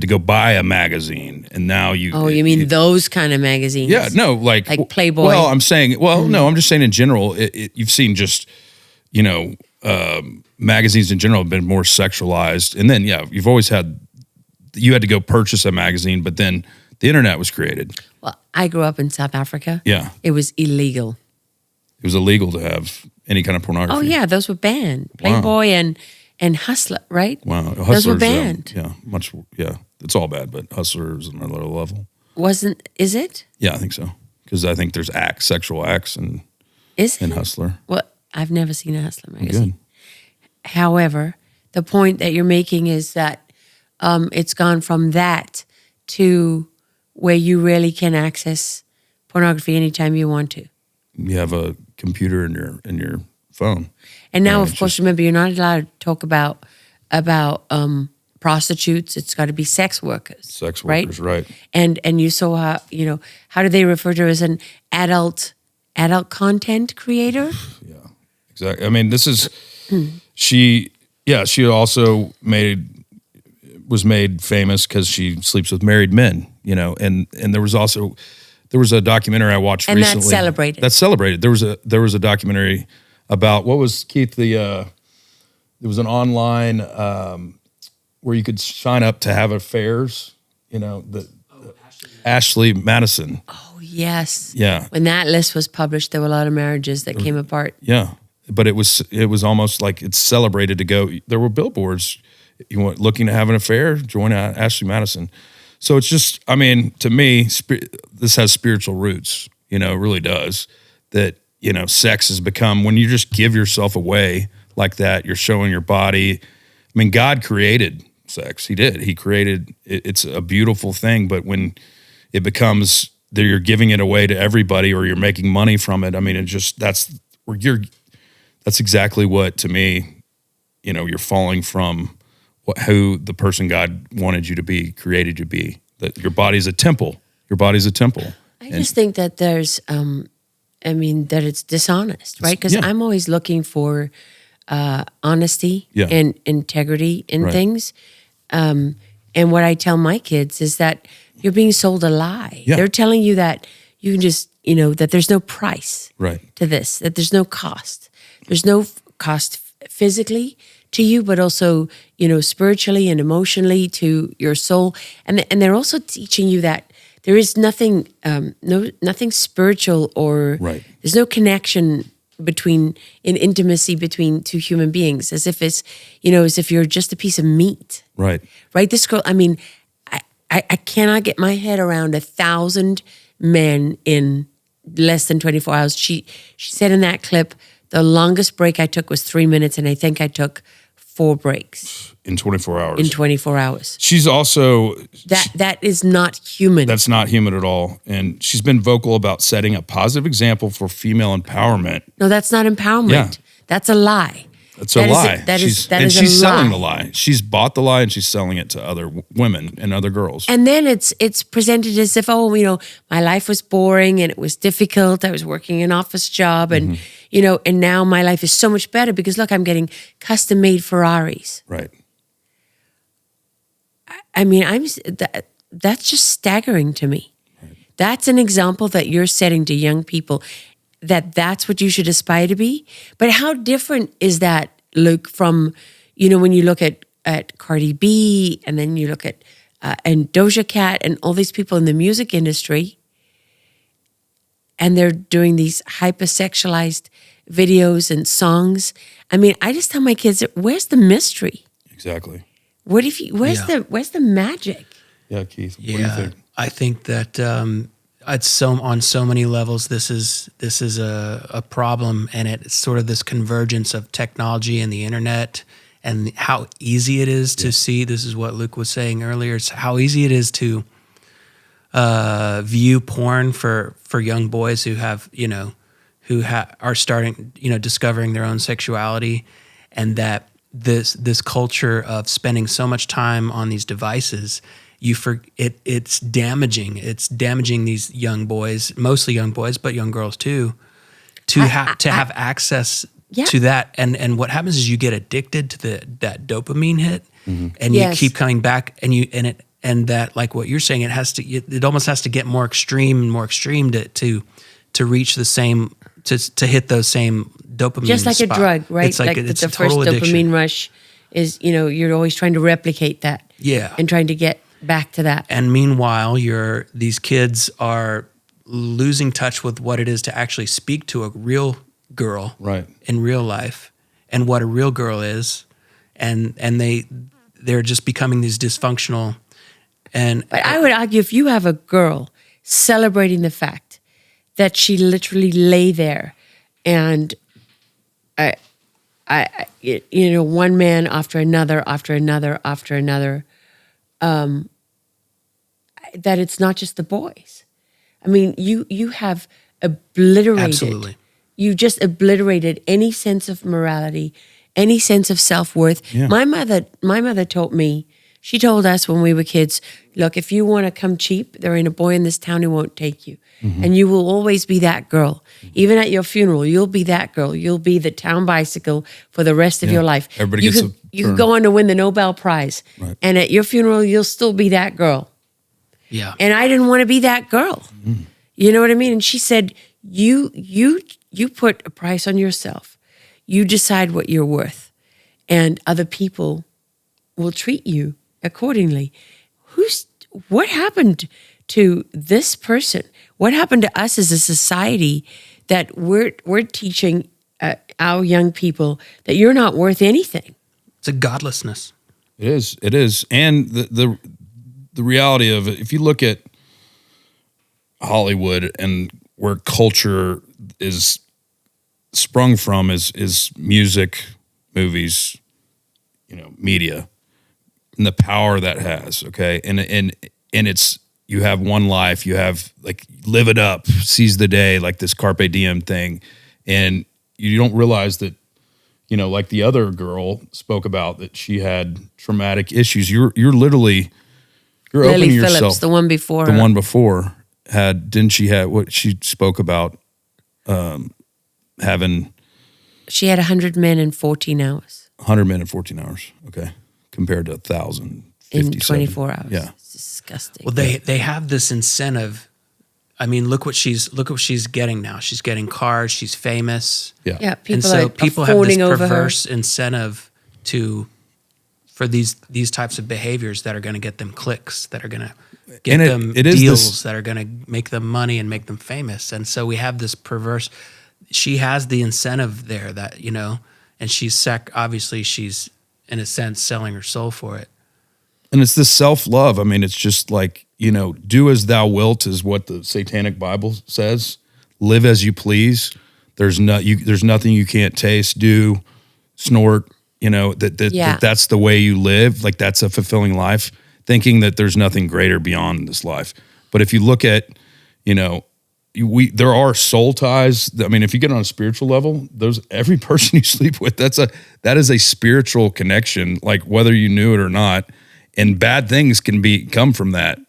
to go buy a magazine, and now you. Oh, you mean those kind of magazines? Yeah, no, like Playboy. Well, I'm saying, no, I'm just saying in general, you've seen just, magazines in general have been more sexualized, and then you've always had. You had to go purchase a magazine, but then the internet was created. Well, I grew up in South Africa. Yeah, it was illegal. It was illegal to have any kind of pornography. Oh yeah, those were banned. Playboy and Hustler, right? Wow, those were banned. It's all bad, but Hustler is another level. Is it? Yeah, I think so. Because I think there's sexual acts, and Hustler. Well, I've never seen a Hustler magazine. Good. However, the point that you're making is that it's gone from that to where you really can access pornography anytime you want to. You have a computer in your phone. And now, of course, remember, you're not allowed to talk about prostitutes. It's got to be sex workers. Sex workers, right? And you saw how do they refer to her as an adult content creator? Yeah, exactly. I mean, this is she also was made famous because she sleeps with married men. And there was a documentary I watched and recently. That's celebrated. There was a documentary about, what was, Keith, there was an online where you could sign up to have affairs, Ashley Madison. Oh, yes. Yeah. When that list was published, there were a lot of marriages that came apart. Yeah. But it was almost like it's celebrated to go. There were billboards, looking to have an affair, join Ashley Madison. So it's just, I mean, to me, this has spiritual roots, it really does. That, sex has become, when you just give yourself away like that, you're showing your body. I mean, God created sex. He did. He created, it's a beautiful thing. But when it becomes that you're giving it away to everybody, or you're making money from it, I mean, that's exactly what, to me, you're falling from who the person God wanted you to be, created you to be. That your body's a temple. Your body's a temple. I just think that there's, that it's dishonest, right? Because I'm always looking for honesty and integrity in things. And what I tell my kids is that you're being sold a lie. Yeah. They're telling you that you can just, that there's no price to this, that there's no cost. There's no cost physically to you, but also, spiritually and emotionally to your soul. And they're also teaching you that there is nothing, nothing spiritual, or there's no connection in intimacy between two human beings, as if it's, as if you're just a piece of meat. Right. This girl, I mean, I cannot get my head around 1,000 men in less than 24 hours. She said in that clip, the longest break I took was 3 minutes, and I think I took 4 breaks. In 24 hours. In 24 hours. She's also... That is not human. That's not human at all. And she's been vocal about setting a positive example for female empowerment. No, that's not empowerment. Yeah. That's a lie. That's a lie. She's selling the lie. lie. She's bought the lie, and she's selling it to other women and other girls. And then it's presented as if, my life was boring and it was difficult. I was working an office job, and and now my life is so much better because look, I'm getting custom made Ferraris. Right. I mean, that's just staggering to me. Right. That's an example that you're setting to young people, that's what you should aspire to be. But how different is that, Luke, from, when you look at Cardi B, and then you look at and Doja Cat and all these people in the music industry, and they're doing these hypersexualized videos and songs. I mean, I just tell my kids, where's the mystery? Exactly. Where's the magic? Yeah, Keith. What do you think? I think that it's on so many levels. This is a problem, and it's sort of this convergence of technology and the internet, and how easy it is to see. This is what Luke was saying earlier. It's how easy it is to view porn for young boys who have are starting discovering their own sexuality, and that this culture of spending so much time on these devices. It's damaging. It's damaging these young boys, mostly young boys, but young girls too, to have access to that. And what happens is you get addicted to that dopamine hit, and you keep coming back, and that, like what you're saying, it almost has to get more extreme and more extreme to reach the same to hit those same dopamine. Just like spot. a drug, right? It's like the first addiction. dopamine rush is you're always trying to replicate that, and trying to get back to that. And meanwhile, these kids are losing touch with what it is to actually speak to a real girl in real life, and what a real girl is, and they're just becoming these dysfunctional. But I would argue, if you have a girl celebrating the fact that she literally lay there, and one man after another, that it's not just the boys. I mean, you have obliterated. Absolutely. You just obliterated any sense of morality, any sense of self-worth. Yeah. My mother told me, she told us when we were kids, look, if you want to come cheap, there ain't a boy in this town who won't take you. And you will always be that girl. Even at your funeral, you'll be that girl. You'll be the town bicycle for the rest of your life. Everybody gets you could go on to win the Nobel Prize. Right. And at your funeral, you'll still be that girl. Yeah. And I didn't want to be that girl. You know what I mean? And she said, you put a price on yourself. You decide what you're worth. And other people will treat you accordingly. What happened to this person? What happened to us as a society that we're teaching our young people that you're not worth anything? It's a godlessness. It is. And the reality of it, if you look at Hollywood and where culture is sprung from is music, movies, media, and the power that has, okay? And it's, you have one life, you have, like, live it up, seize the day, like this carpe diem thing. And you don't realize that, like the other girl spoke about, that she had traumatic issues. You're literally, you're Lily opening Phillips, yourself. the one before The her. one before didn't she have what she spoke about, having. She had 100 men in 14 hours. 100 men in 14 hours, okay, compared to 1,000 in 24 hours. Yeah, It's disgusting. Well, they have this incentive. I mean, look what she's getting now. She's getting cars. She's famous. yeah. Yeah, And people so are people have this fawning over her. perverse incentive for these types of behaviors that are going to get them clicks, that are going to get them it is deals, that are going to make them money and make them famous. And so we have this perverse. She has the incentive there that and she's obviously she's in a sense selling her soul for it. And it's this self-love. I mean, it's just like, do as thou wilt is what the Satanic Bible says. Live as you please. There's nothing you can't taste, do, snort, that's the way you live. Like, that's a fulfilling life, thinking that there's nothing greater beyond this life. But if you look at, there are soul ties. I mean, if you get on a spiritual level, every person you sleep with, that is a spiritual connection, like whether you knew it or not. And bad things can come from that,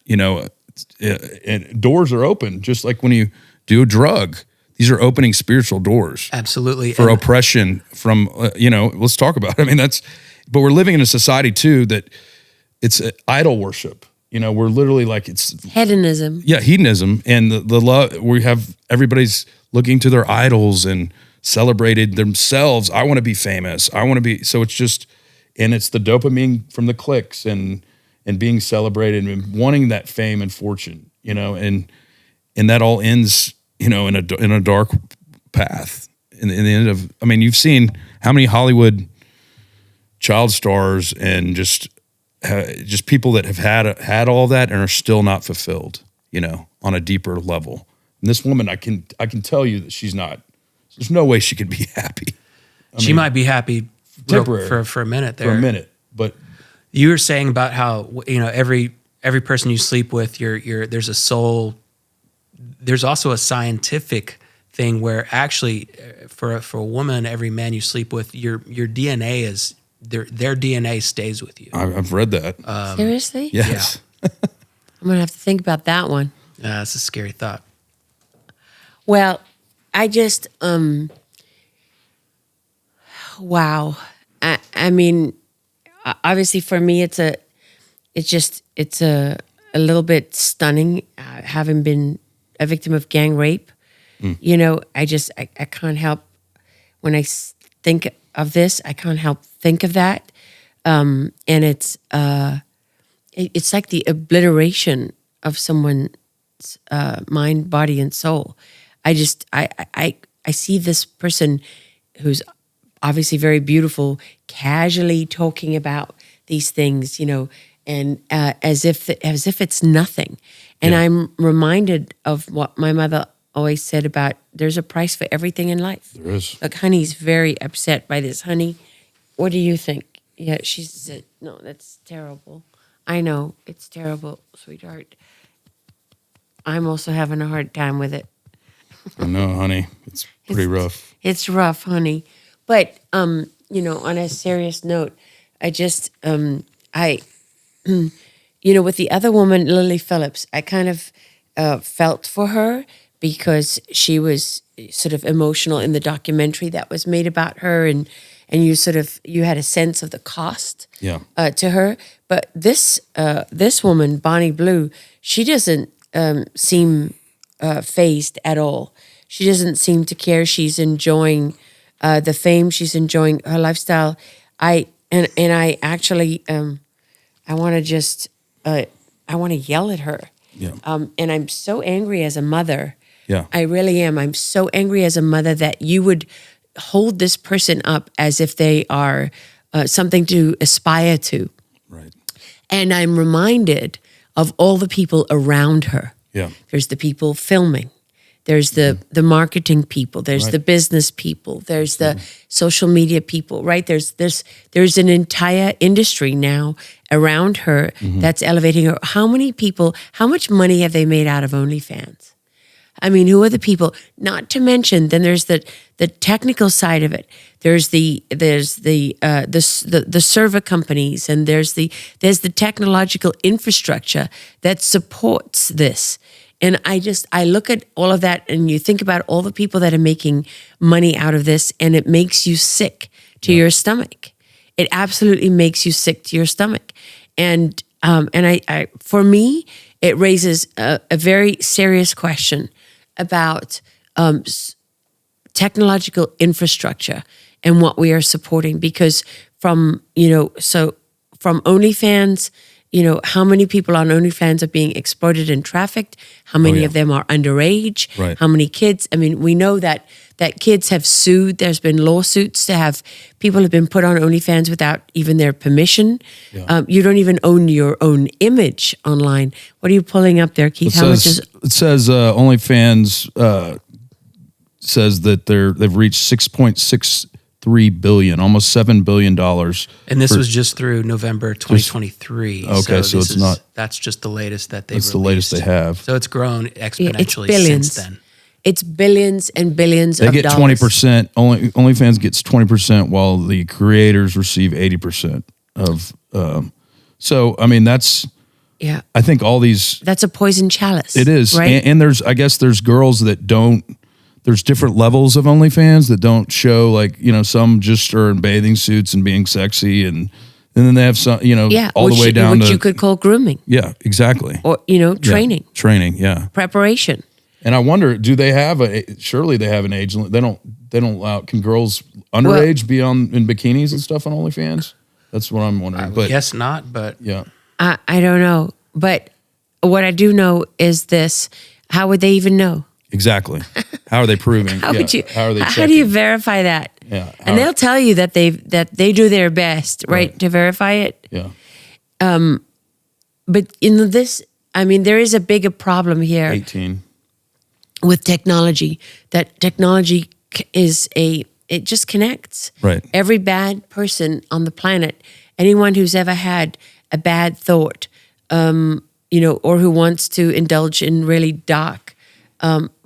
and doors are open, just like when you do a drug. These are opening spiritual doors. Absolutely. For oppression from, let's talk about it. I mean, but we're living in a society too, that it's idol worship. We're literally like, it's Hedonism. Yeah, hedonism. And the love, we have, everybody's looking to their idols and celebrated themselves. I want to be famous. I want to be, so it's just, and it's the dopamine from the clicks and being celebrated and wanting that fame and fortune, and that all ends, in a dark path. In the end of, you've seen how many Hollywood child stars and just just people that have had all that and are still not fulfilled, on a deeper level. And this woman, I can tell you that she's not. There's no way she could be happy. She might be happy temporary for a minute there. For a minute, but you were saying about how every person you sleep with, there's a soul. There's also a scientific thing where actually, for a woman, every man you sleep with, your DNA is their DNA stays with you. I've read that. Seriously? Yes. Yeah. I'm gonna have to think about that one. That's a scary thought. Well, I just wow. I mean, obviously for me, it's a little bit stunning, having been a victim of gang rape. I can't help when I think of this. I can't help think of that, and it's like the obliteration of someone's mind, body, and soul. I see this person who's obviously very beautiful, casually talking about these things, and as if it's nothing. And I'm reminded of what my mother always said about there's a price for everything in life. There is. Look, Honey's very upset by this. Honey, what do you think? Yeah, she said, no, that's terrible. I know, it's terrible, sweetheart. I'm also having a hard time with it. I know, honey. It's pretty rough. It's rough, honey. But, on a serious note, I just, with the other woman, Lily Phillips, I kind of felt for her because she was sort of emotional in the documentary that was made about her, and you had a sense of the cost to her. But this woman, Bonnie Blue, she doesn't seem phased at all. She doesn't seem to care. She's enjoying the fame. She's enjoying her lifestyle. I actually I want to just I want to yell at her. Yeah. And I'm so angry as a mother. Yeah. I really am. I'm so angry as a mother that you would hold this person up as if they are something to aspire to. Right. And I'm reminded of all the people around her. Yeah. There's the people filming. There's the marketing people. There's the business people. There's the social media people, right? There's an entire industry now around her that's elevating her. How many people, how much money have they made out of OnlyFans? I mean, who are the people? Not to mention, then there's the technical side of it. There's the server companies, and there's the technological infrastructure that supports this. And I look at all of that, and you think about all the people that are making money out of this, and it makes you sick to your stomach. It absolutely makes you sick to your stomach. And I for me, it raises a very serious question about technological infrastructure and what we are supporting, because from OnlyFans, how many people on OnlyFans are being exploited and trafficked? How many of them are underage? Right. How many kids? I mean, we know that kids have sued. There's been lawsuits to have people have been put on OnlyFans without even their permission. Yeah. You don't even own your own image online. What are you pulling up there, Keith? It says OnlyFans says that they've reached 6.63 billion, almost $7 billion. And this was just through November 2023. Okay, so it's not. That's just the latest that they've That's the latest they have. So it's grown exponentially billions. since then. It's billions and billions They of get dollars. 20%. OnlyFans gets 20%, while the creators receive 80% of. So I mean, that's. Yeah, I think all these. that's a poison chalice. It is, right? and there's. I guess there's girls that don't. There's different levels of OnlyFans that don't show, like, some just are in bathing suits and being sexy, and then they have some, all the way down which to you could call grooming. Yeah, exactly. Or training, Yeah. preparation. And I wonder, do they have surely they have an age limit. They don't allow, can girls underage be in bikinis and stuff on OnlyFans? That's what I'm wondering. I guess not, but yeah. I don't know. But what I do know is this: how would they even know? Exactly. How are they proving? How would you? How are they checking? How do you verify that? Yeah. And they'll tell you that they do their best, right, to verify it. Yeah. But in this, I mean, there is a bigger problem here 18. with technology. That technology it just connects. Right. Every bad person on the planet, anyone who's ever had a bad thought, or who wants to indulge in really dark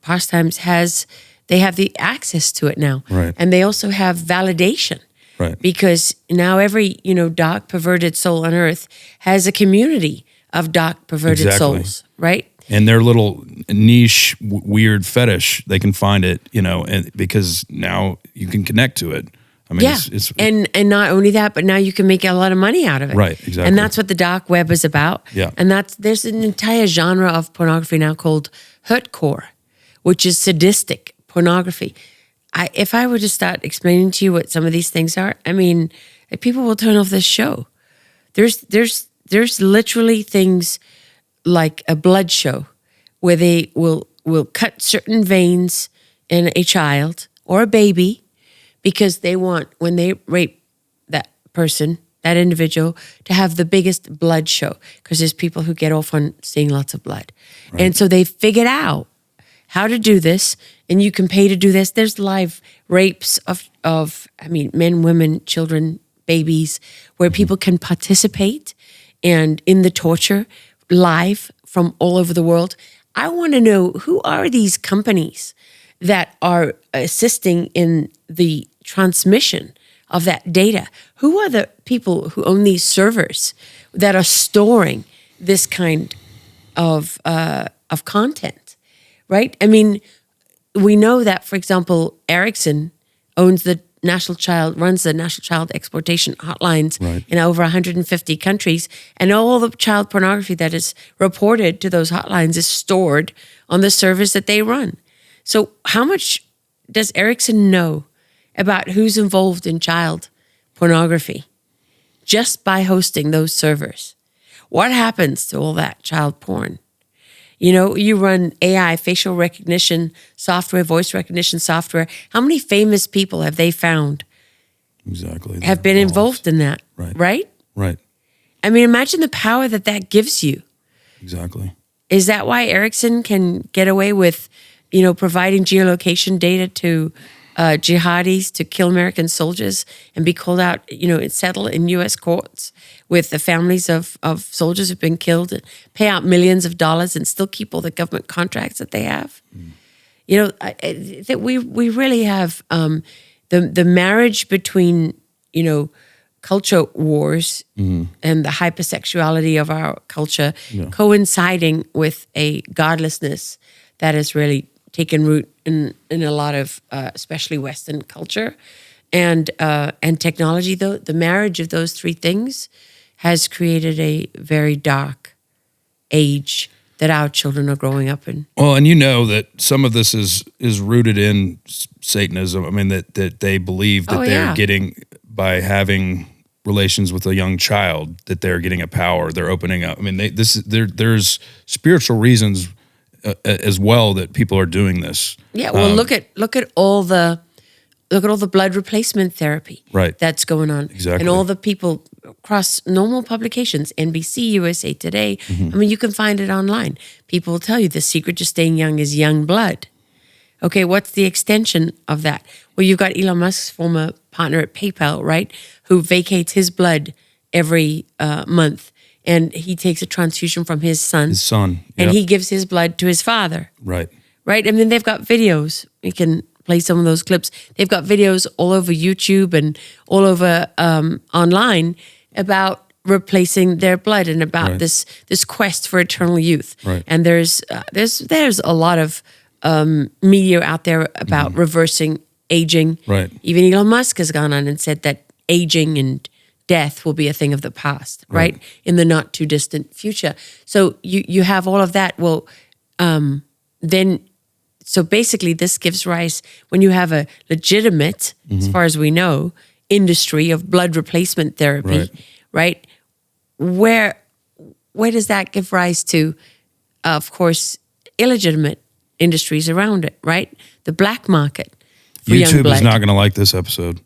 pastimes, they have the access to it now. Right. And they also have validation. Right. Because now every, dark, perverted soul on earth has a community of dark, perverted Exactly. souls, right? And their little niche, weird fetish, they can find it, and because now you can connect to it. I mean, Yeah, it's and not only that, but now you can make a lot of money out of it. Right, exactly. And that's what the dark web is about. Yeah. And there's an entire genre of pornography now called hurtcore, which is sadistic pornography. If I were to start explaining to you what some of these things are, I mean, people will turn off this show. There's literally things like a blood show where they will cut certain veins in a child or a baby because they want, when they rape that person, that individual, to have the biggest blood show because there's people who get off on seeing lots of blood. Right. And so they figured out how to do this, and you can pay to do this. There's live rapes of men, women, children, babies, where people can participate and in the torture live from all over the world. I want to know, who are these companies that are assisting in the transmission of that data? Who are the people who own these servers that are storing this kind of content, right? I mean, we know that, for example, Ericsson runs the National Child Exploitation hotlines in over 150 countries, and all the child pornography that is reported to those hotlines is stored on the servers that they run. So how much does Ericsson know about who's involved in child pornography just by hosting those servers? What happens to all that child porn? You run AI, facial recognition software, voice recognition software. How many famous people have they found exactly have been involved in that? Right. Right. I mean, imagine the power that gives you. Exactly. Is that why Ericsson can get away with, providing geolocation data to jihadis to kill American soldiers and be called out, and settle in U.S. courts with the families of soldiers who've been killed, and pay out millions of dollars and still keep all the government contracts that they have? That we really have the marriage between, culture wars and the hypersexuality of our culture coinciding with a godlessness that has really taken root in a lot of, especially Western culture, and technology. Though the marriage of those three things has created a very dark age that our children are growing up in. Well, and that some of this is rooted in Satanism. I mean, that they believe that they're getting, by having relations with a young child, that they're getting a power. They're opening up. I mean, there's spiritual reasons as well that people are doing this. Yeah, well, look at all the blood replacement therapy that's going on. Exactly. And all the people across normal publications, NBC, USA Today. I mean, you can find it online. People will tell you the secret to staying young is young blood. Okay, what's the extension of that? Well, you've got Elon Musk's former partner at PayPal, right, who vacates his blood every month. And he takes a transfusion from his son. His son. Yep. And he gives his blood to his father. Right. Right? And then they've got videos. We can play some of those clips. They've got videos all over YouTube and all over online about replacing their blood and about this quest for eternal youth. Right. And there's a lot of media out there about reversing aging. Right. Even Elon Musk has gone on and said that aging and death will be a thing of the past, right? In the not too distant future. So you have all of that. Well, so basically this gives rise, when you have a legitimate, as far as we know, industry of blood replacement therapy, right? Where does that give rise to, of course, illegitimate industries around it, right? The black market for young YouTube blood. is not going to like this episode.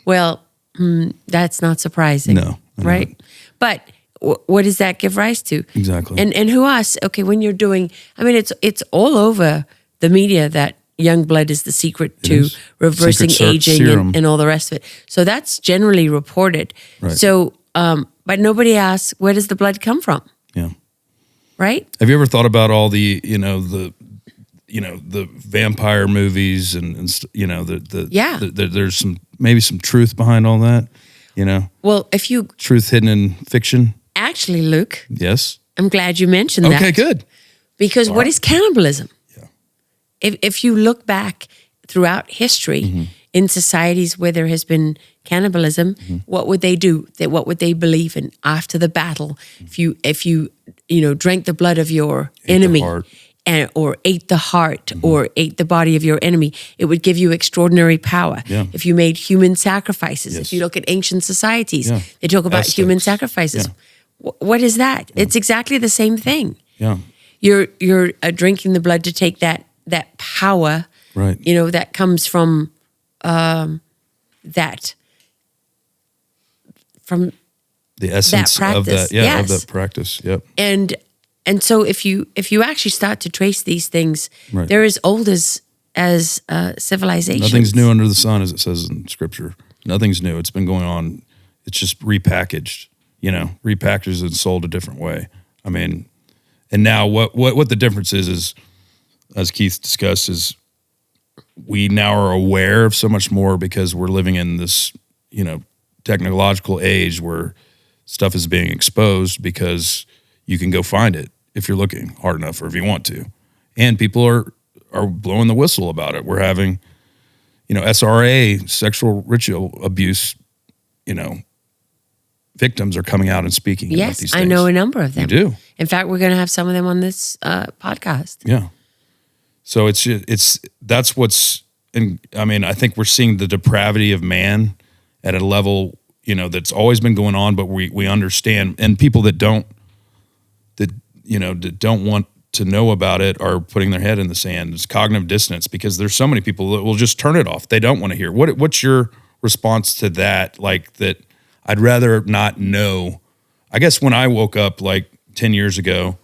Well, that's not surprising. No, I know right? it. But what does that give rise to? Exactly. And who else? Okay, when you're doing, I mean, it's all over the media that young blood is the secret to is. reversing Secret aging serum. and all the rest of it. So that's generally reported. Right. So, but nobody asks, where does the blood come from? Yeah. Right? Have you ever thought about all the the vampire movies and Yeah. there's maybe some truth behind all that, Well, if you truth hidden in fiction. actually, Luke, Yes. I'm glad you mentioned that. Okay, good. Because what is cannibalism? Yeah. If you look back throughout history in societies where there has been cannibalism, what would they do? What would they believe in after the battle? If you drank the blood of your enemy heart. or ate the heart or ate the body of your enemy, it would give you extraordinary power. Yeah. If you made human sacrifices, Yes. if you look at ancient societies, Yeah. they talk about human Aztecs. sacrifices. Yeah. What is that? It's exactly the same thing. Yeah. You're drinking the blood to take that power, Right. that comes from that from The essence of practice, that. Yeah. Of yes. that practice. Yep. and so if you actually start to trace these things, Right. they're as old as civilization. Nothing's new under the sun, as it says in Scripture. Nothing's new. It's been going on. It's just repackaged. Repackaged and sold a different way. I mean, and now what the difference is, as Keith discussed, is we now are aware of so much more because we're living in this, technological age where stuff is being exposed because you can go find it if you're looking hard enough or if you want to. And people are blowing the whistle about it. We're having, SRA, sexual ritual abuse, victims are coming out and speaking about these Yes, things. I know a number of them. You do? In fact, we're going to have some of them on this podcast. Yeah. So that's what's, I think we're seeing the depravity of man at a level, that's always been going on, but we understand, and people that don't want to know about it are putting their head in the sand. It's cognitive dissonance because there's so many people that will just turn it off. They don't want to hear. What's your response to that? Like that, I'd rather not know. I guess when I woke up like 10 years ago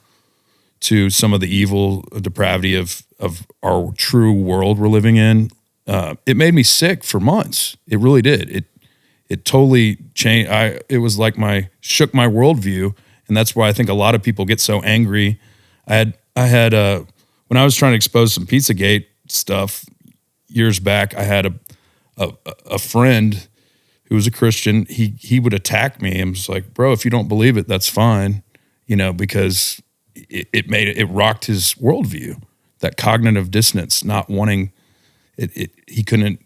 to some of the evil depravity of our true world we're living in, it made me sick for months. It really did. It totally changed. It was like shook my worldview, and that's why I think a lot of people get so angry. I had when I was trying to expose some Pizzagate stuff years back, I had a friend who was a Christian. He would attack me and was like, "Bro, if you don't believe it, that's fine," because it rocked his worldview. That cognitive dissonance, not wanting it. He couldn't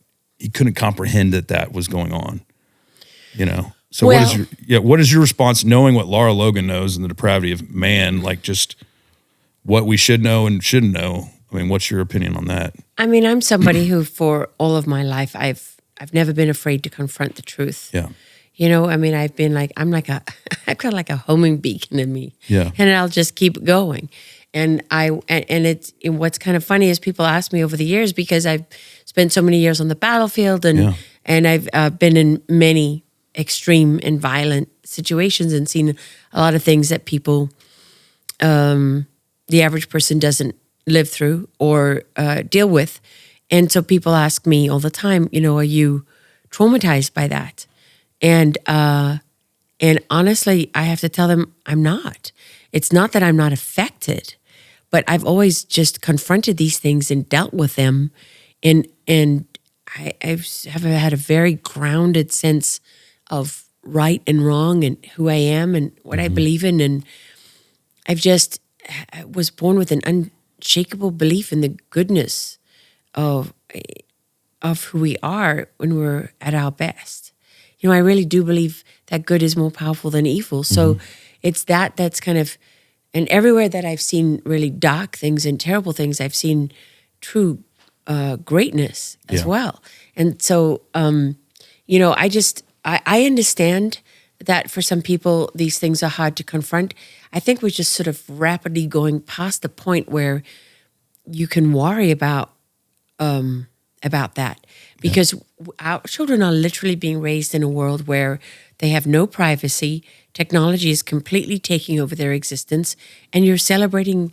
comprehend that was going on. So what is your response, knowing what Lara Logan knows and the depravity of man, like just what we should know and shouldn't know? I mean, what's your opinion on that? I mean, I'm somebody who, for all of my life, I've never been afraid to confront the truth. Yeah. I mean, I've got like a homing beacon in me. Yeah. And I'll just keep going. And what's kind of funny is people ask me over the years, because I've spent so many years on the battlefield and I've been in many extreme and violent situations and seen a lot of things that people, the average person doesn't live through or deal with. And so people ask me all the time, are you traumatized by that? And honestly, I have to tell them I'm not. It's not that I'm not affected, but I've always just confronted these things and dealt with them. And I've had a very grounded sense of right and wrong and who I am and what I believe in. And I was born with an unshakable belief in the goodness of who we are when we're at our best. I really do believe that good is more powerful than evil. So it's that's kind of, and everywhere that I've seen really dark things and terrible things, I've seen true greatness as well. And so, I understand that for some people, these things are hard to confront. I think we're just sort of rapidly going past the point where you can worry about about that, because our children are literally being raised in a world where they have no privacy. Technology is completely taking over their existence, and you're celebrating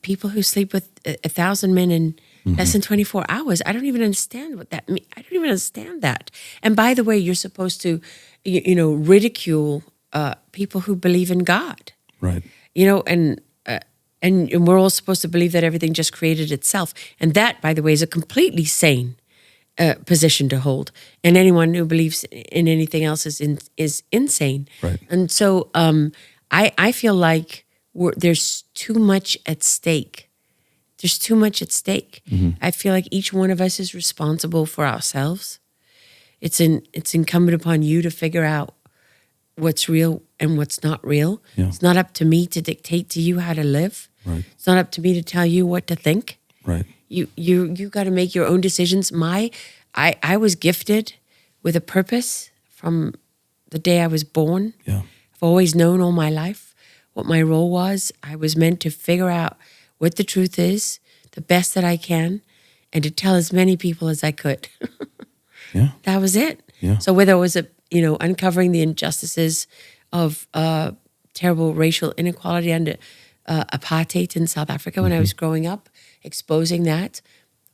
people who sleep with 1,000 men in less than 24 hours. I don't even understand what that means. I don't even understand that. And by the way, you're supposed to, ridicule people who believe in God. Right. And we're all supposed to believe that everything just created itself. And that, by the way, is a completely sane position to hold. And anyone who believes in anything else is insane. Right. And so I feel like there's too much at stake. There's too much at stake. I feel like each one of us is responsible for ourselves. It's incumbent upon you to figure out what's real and what's not real. Yeah. It's not up to me to dictate to you how to live. Right. It's not up to me to tell you what to think. Right. You got to make your own decisions. I was gifted with a purpose from the day I was born. Yeah. I've always known all my life what my role was. I was meant to figure out what the truth is, the best that I can, and to tell as many people as I could. Yeah. That was it. Yeah. So whether it was uncovering the injustices of terrible racial inequality under apartheid in South Africa when I was growing up, exposing that,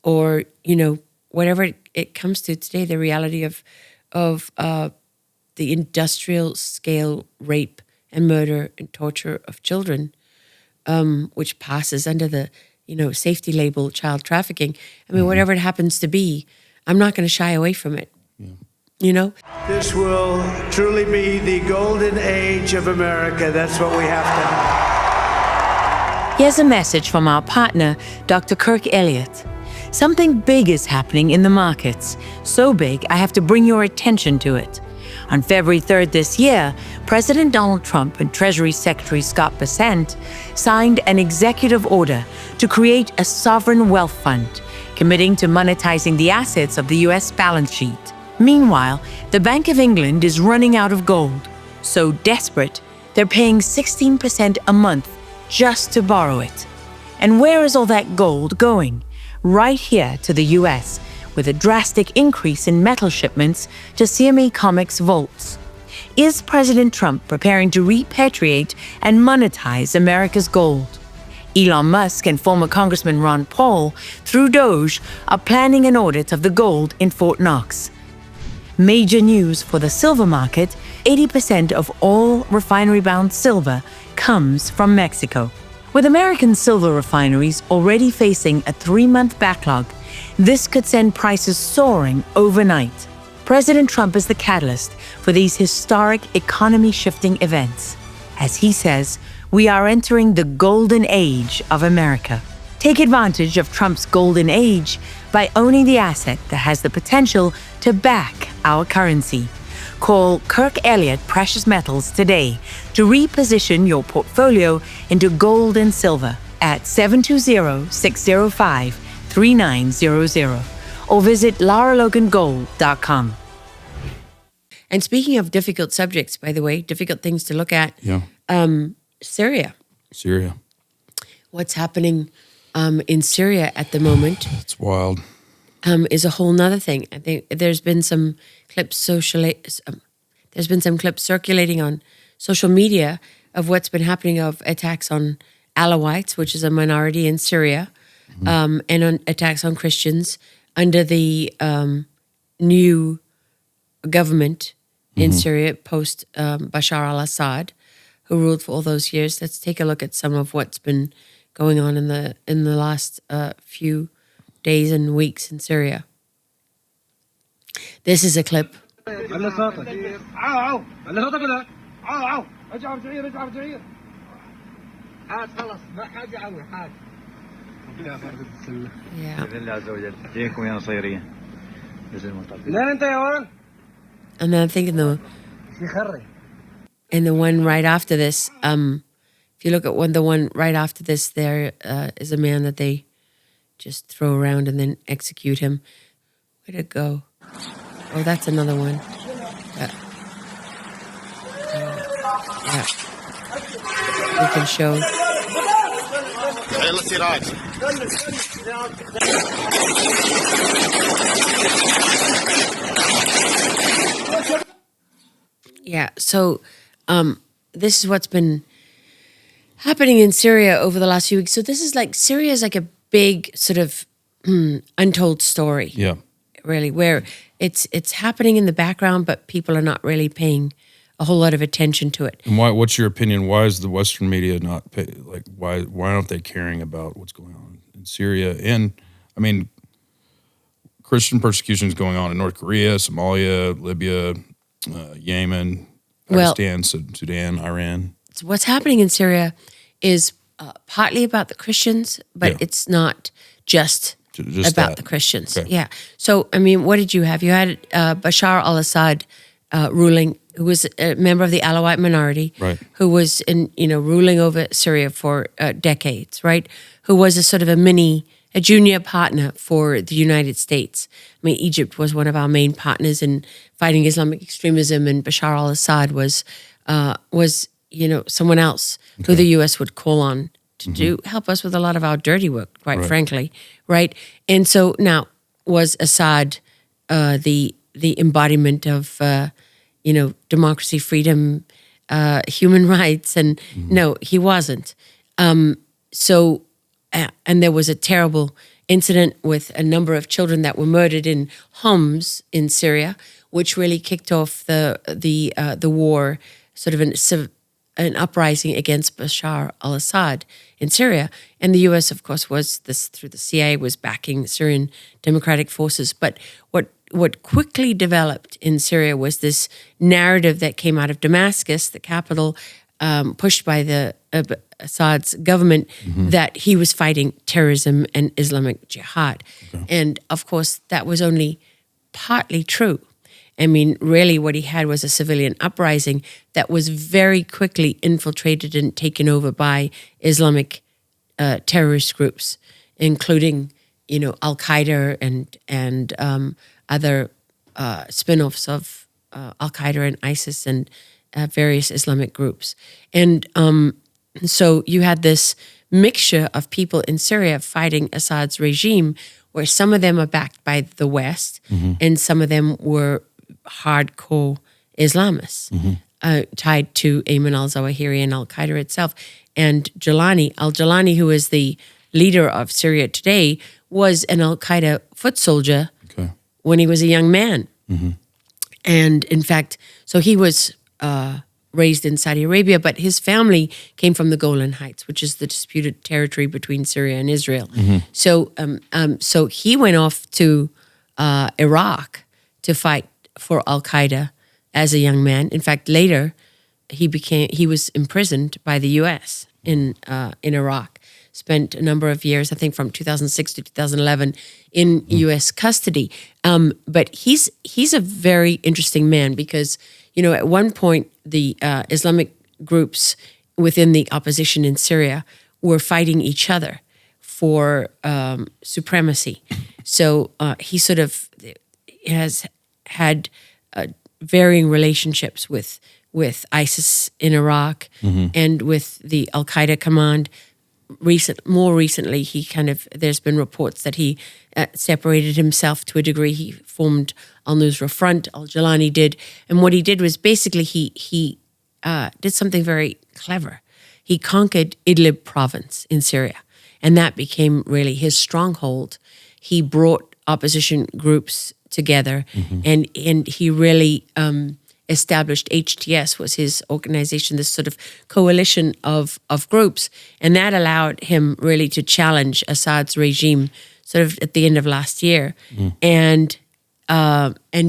or whatever it comes to today, the reality of the industrial scale rape and murder and torture of children, which passes under the safety label child trafficking. I mean, whatever it happens to be, I'm not going to shy away from it. This will truly be the golden age of America. That's what we have to have. Here's a message from our partner, Dr. Kirk Elliott. Something big is happening in the markets. So big, I have to bring your attention to it. On February 3rd this year, President Donald Trump and Treasury Secretary Scott Bessent signed an executive order to create a sovereign wealth fund, committing to monetizing the assets of the U.S. balance sheet. Meanwhile, the Bank of England is running out of gold. So desperate, they're paying 16% a month just to borrow it. And where is all that gold going? Right here to the U.S., with a drastic increase in metal shipments to CME Comics vaults. Is President Trump preparing to repatriate and monetize America's gold? Elon Musk and former Congressman Ron Paul, through Doge, are planning an audit of the gold in Fort Knox. Major news for the silver market: 80% of all refinery-bound silver comes from Mexico. With American silver refineries already facing a 3-month backlog, this could send prices soaring overnight. President Trump is the catalyst for these historic economy-shifting events. As he says, we are entering the golden age of America. Take advantage of Trump's golden age by owning the asset that has the potential to back our currency. Call Kirk Elliott Precious Metals today to reposition your portfolio into gold and silver at 720-605-3900 or visit laralogangold.com. And speaking of difficult subjects, by the way, difficult things to look at, Syria. What's happening in Syria at the moment? It's wild. Is a whole nother thing. I think there's been some clips circulating on social media of what's been happening of attacks on Alawites, which is a minority in Syria, and on attacks on Christians under the new government in Syria post Bashar al-Assad, who ruled for all those years. Let's take a look at some of what's been going on in the last few days and weeks in Syria. This is a clip. Yeah. And then I think in the one right after this, if you look at the one right after this, there is a man that they just throw around and then execute him. Where'd it go? Oh, that's another one. Yeah. We can show. Yeah. So this is what's been happening in Syria over the last few weeks. So this is like, Syria is like a big sort of untold story. Yeah. Really, where it's happening in the background, but people are not really paying a whole lot of attention to it. And what's your opinion? Why is the Western media not why aren't they caring about what's going on in Syria? And I mean, Christian persecution is going on in North Korea, Somalia, Libya, Yemen, Pakistan, Sudan, Iran. So what's happening in Syria is partly about the Christians, but it's not just about the Christians. Okay. Yeah. So, I mean, what did you have? You had Bashar al-Assad ruling, who was a member of the Alawite minority, right, who was ruling over Syria for decades, right? Who was a sort of a junior partner for the United States. I mean, Egypt was one of our main partners in fighting Islamic extremism, and Bashar al-Assad was someone else who the U.S. would call on to help us with a lot of our dirty work, quite frankly, right? And so now, was Assad the embodiment of democracy, freedom, human rights? And no, he wasn't. And there was a terrible incident with a number of children that were murdered in Homs in Syria, which really kicked off the war, sort of an uprising against Bashar al-Assad in Syria. And the U.S., of course, through the CIA, was backing Syrian democratic forces. But what quickly developed in Syria was this narrative that came out of Damascus, the capital, pushed by the Assad's government, that he was fighting terrorism and Islamic jihad. Okay. And, of course, that was only partly true. I mean, really what he had was a civilian uprising that was very quickly infiltrated and taken over by Islamic terrorist groups, including, Al-Qaeda and other spin-offs of Al-Qaeda and ISIS and various Islamic groups. And so you had this mixture of people in Syria fighting Assad's regime, where some of them are backed by the West and some of them were hardcore Islamists tied to Ayman al-Zawahiri and Al-Qaeda itself. And al-Jilani, who is the leader of Syria today, was an Al-Qaeda foot soldier when he was a young man. And in fact, so he was raised in Saudi Arabia, but his family came from the Golan Heights, which is the disputed territory between Syria and Israel. So he went off to Iraq to fight for Al-Qaeda as a young man. In fact, later he was imprisoned by the U.S. in Iraq. Spent a number of years, I think from 2006 to 2011, in U.S. custody. But he's a very interesting man because, at one point the Islamic groups within the opposition in Syria were fighting each other for supremacy. So he sort of has had varying relationships with ISIS in Iraq and with the Al-Qaeda command. More recently, there's been reports that he separated himself to a degree. He formed Al-Nusra Front, al-Jilani did. And what he did was basically he did something very clever. He conquered Idlib province in Syria, and that became really his stronghold. He brought opposition groups together, and he really established HTS, was his organization, this sort of coalition of groups, and that allowed him really to challenge Assad's regime sort of at the end of last year and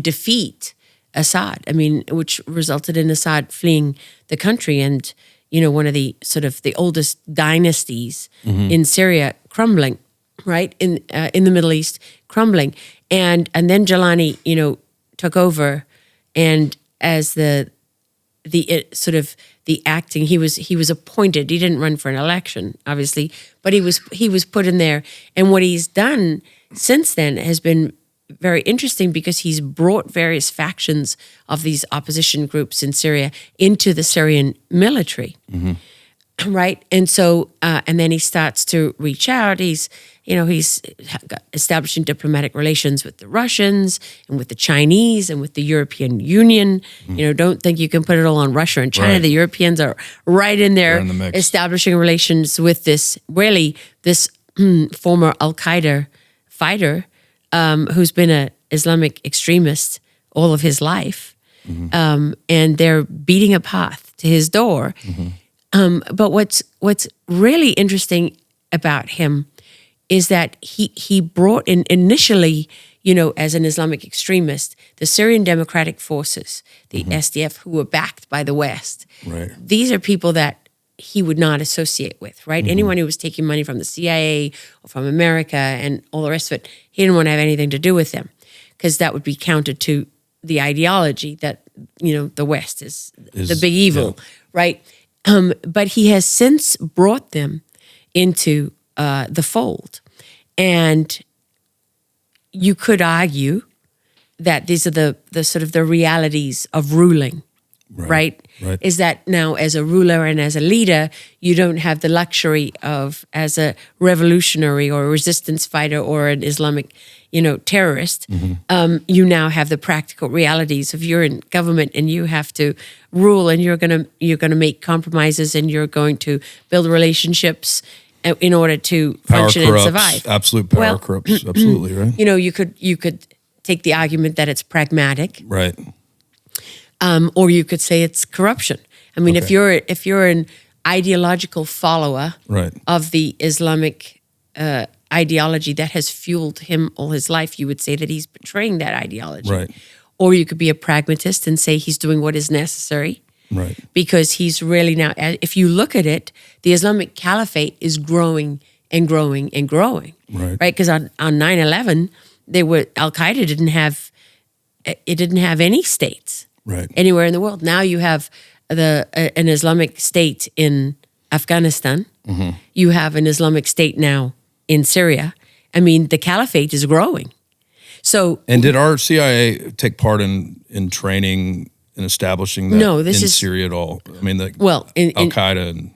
defeat Assad. I mean, which resulted in Assad fleeing the country and, one of the sort of the oldest dynasties in Syria crumbling, right? In the Middle East crumbling. And then Jilani, took over, and as the acting, he was appointed. He didn't run for an election, obviously, but he was put in there. And what he's done since then has been very interesting because he's brought various factions of these opposition groups in Syria into the Syrian military. right? And so, and then he starts to reach out. He's establishing diplomatic relations with the Russians and with the Chinese and with the European Union. Don't think you can put it all on Russia and China. Right. The Europeans are right in there, They're in the mix. establishing relations with this former Al-Qaeda fighter who's been an Islamic extremist all of his life. And they're beating a path to his door. But what's really interesting about him is that he brought in initially, as an Islamic extremist, the Syrian Democratic Forces, the SDF, who were backed by the West. Right. These are people that he would not associate with, right? Anyone who was taking money from the CIA or from America and all the rest of it, he didn't want to have anything to do with them because that would be counter to the ideology that, the West is the big evil, right? But he has since brought them into the fold. And you could argue that these are the sort of the realities of ruling, right? Is that now as a ruler and as a leader, you don't have the luxury of, as a revolutionary or a resistance fighter or an Islamic, terrorist, you now have the practical realities of you're in government and you have to rule and you're gonna make compromises and you're going to build relationships in order to function and survive. Absolute power corrupts. Absolutely, right? You could take the argument that it's pragmatic, Right. or you could say it's corruption. I mean, if you're an ideological follower Right. of the Islamic ideology that has fueled him all his life, you would say that he's betraying that ideology. Right. Or you could be a pragmatist and say he's doing what is necessary. Right. Because he's really now, if you look at it, the Islamic Caliphate is growing and growing and growing. Right. Because on 9/11, Al-Qaeda didn't have any states Right. anywhere in the world. Now you have an Islamic state in Afghanistan. You have an Islamic state now in Syria. I mean, the Caliphate is growing. So, And did our CIA take part in training and establishing that in Syria at all? I mean, Al-Qaeda and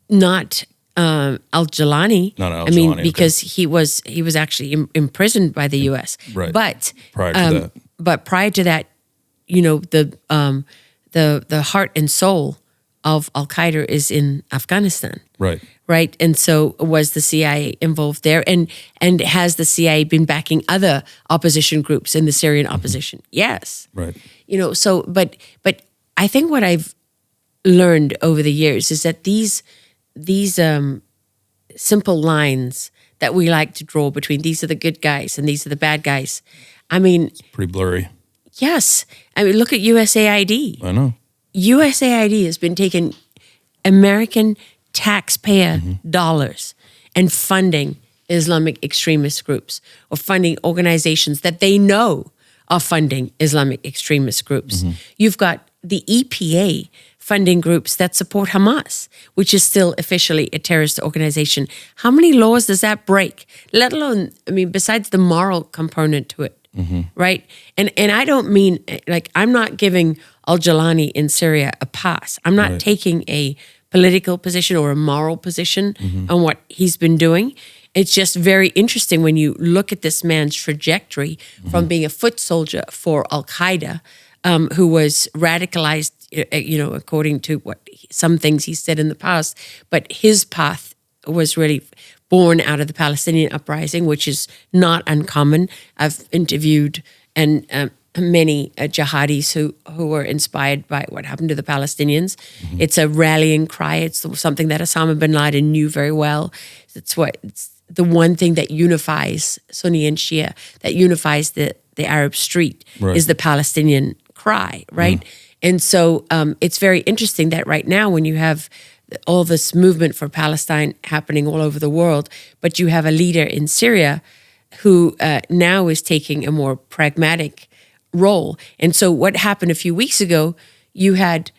not Al-Jilani. Not Al-Jilani, I mean, okay. because he was actually imprisoned by the U.S. Right. But prior to that. But prior to that, the heart and soul of Al-Qaeda is in Afghanistan. Right. Right. And so was the CIA involved there? And has the CIA been backing other opposition groups in the Syrian opposition? Yes. Right. But I think what I've learned over the years is that these simple lines that we like to draw between these are the good guys and these are the bad guys. I mean, It's pretty blurry. yes. I mean, look at USAID. I know. USAID has been taking American taxpayer dollars and funding Islamic extremist groups or funding organizations that they know are funding Islamic extremist groups. You've got the EPA funding groups that support Hamas, which is still officially a terrorist organization. How many laws does that break? Let alone, I mean, besides the moral component to it, right? And I don't mean, like, I'm not giving Al-Jilani in Syria a pass. I'm not taking a political position or a moral position on what he's been doing. It's just very interesting when you look at this man's trajectory from being a foot soldier for Al-Qaeda, who was radicalized, according to what some things he said in the past, but his path was really born out of the Palestinian uprising, which is not uncommon. I've interviewed many jihadis who were inspired by what happened to the Palestinians. It's a rallying cry. It's something that Osama bin Laden knew very well. It's the one thing that unifies Sunni and Shia, that unifies the Arab street, is the Palestinian cry, right? And so it's very interesting that right now when you have all this movement for Palestine happening all over the world, but you have a leader in Syria who now is taking a more pragmatic role. And so what happened a few weeks ago, you had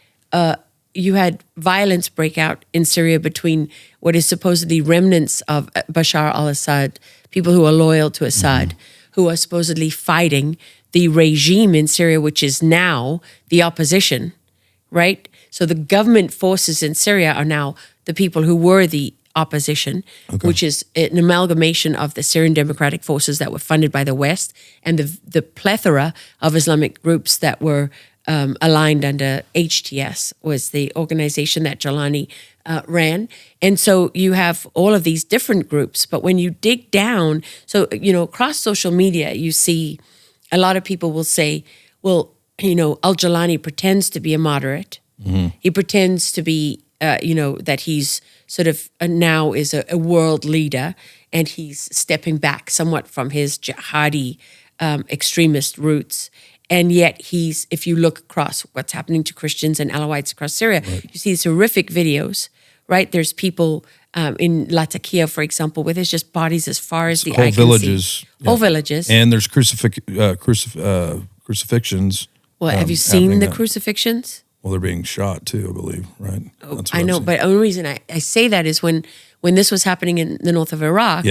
violence break out in Syria between what is supposedly remnants of Bashar al-Assad, people who are loyal to Assad, who are supposedly fighting the regime in Syria, which is now the opposition, right? So the government forces in Syria are now the people who were the opposition, which is an amalgamation of the Syrian Democratic Forces that were funded by the West and the plethora of Islamic groups that were aligned under HTS, was the organization that Jalani ran. And so you have all of these different groups, but when you dig down, so, across social media, you see a lot of people will say, well, Al-Jalani pretends to be a moderate. He pretends to be, that he's sort of now is a world leader, and he's stepping back somewhat from his jihadi extremist roots. And yet if you look across what's happening to Christians and Alawites across Syria, you see these horrific videos, right? There's people in Latakia, for example, where there's just bodies as far as the eye can villages. see. Whole villages. And there's crucifixions. Well, have you seen the happening crucifixions? Well, they're being shot too, I believe, right? Oh, That's what I know, I've seen. but the only reason I say that is when this was happening in the north of Iraq,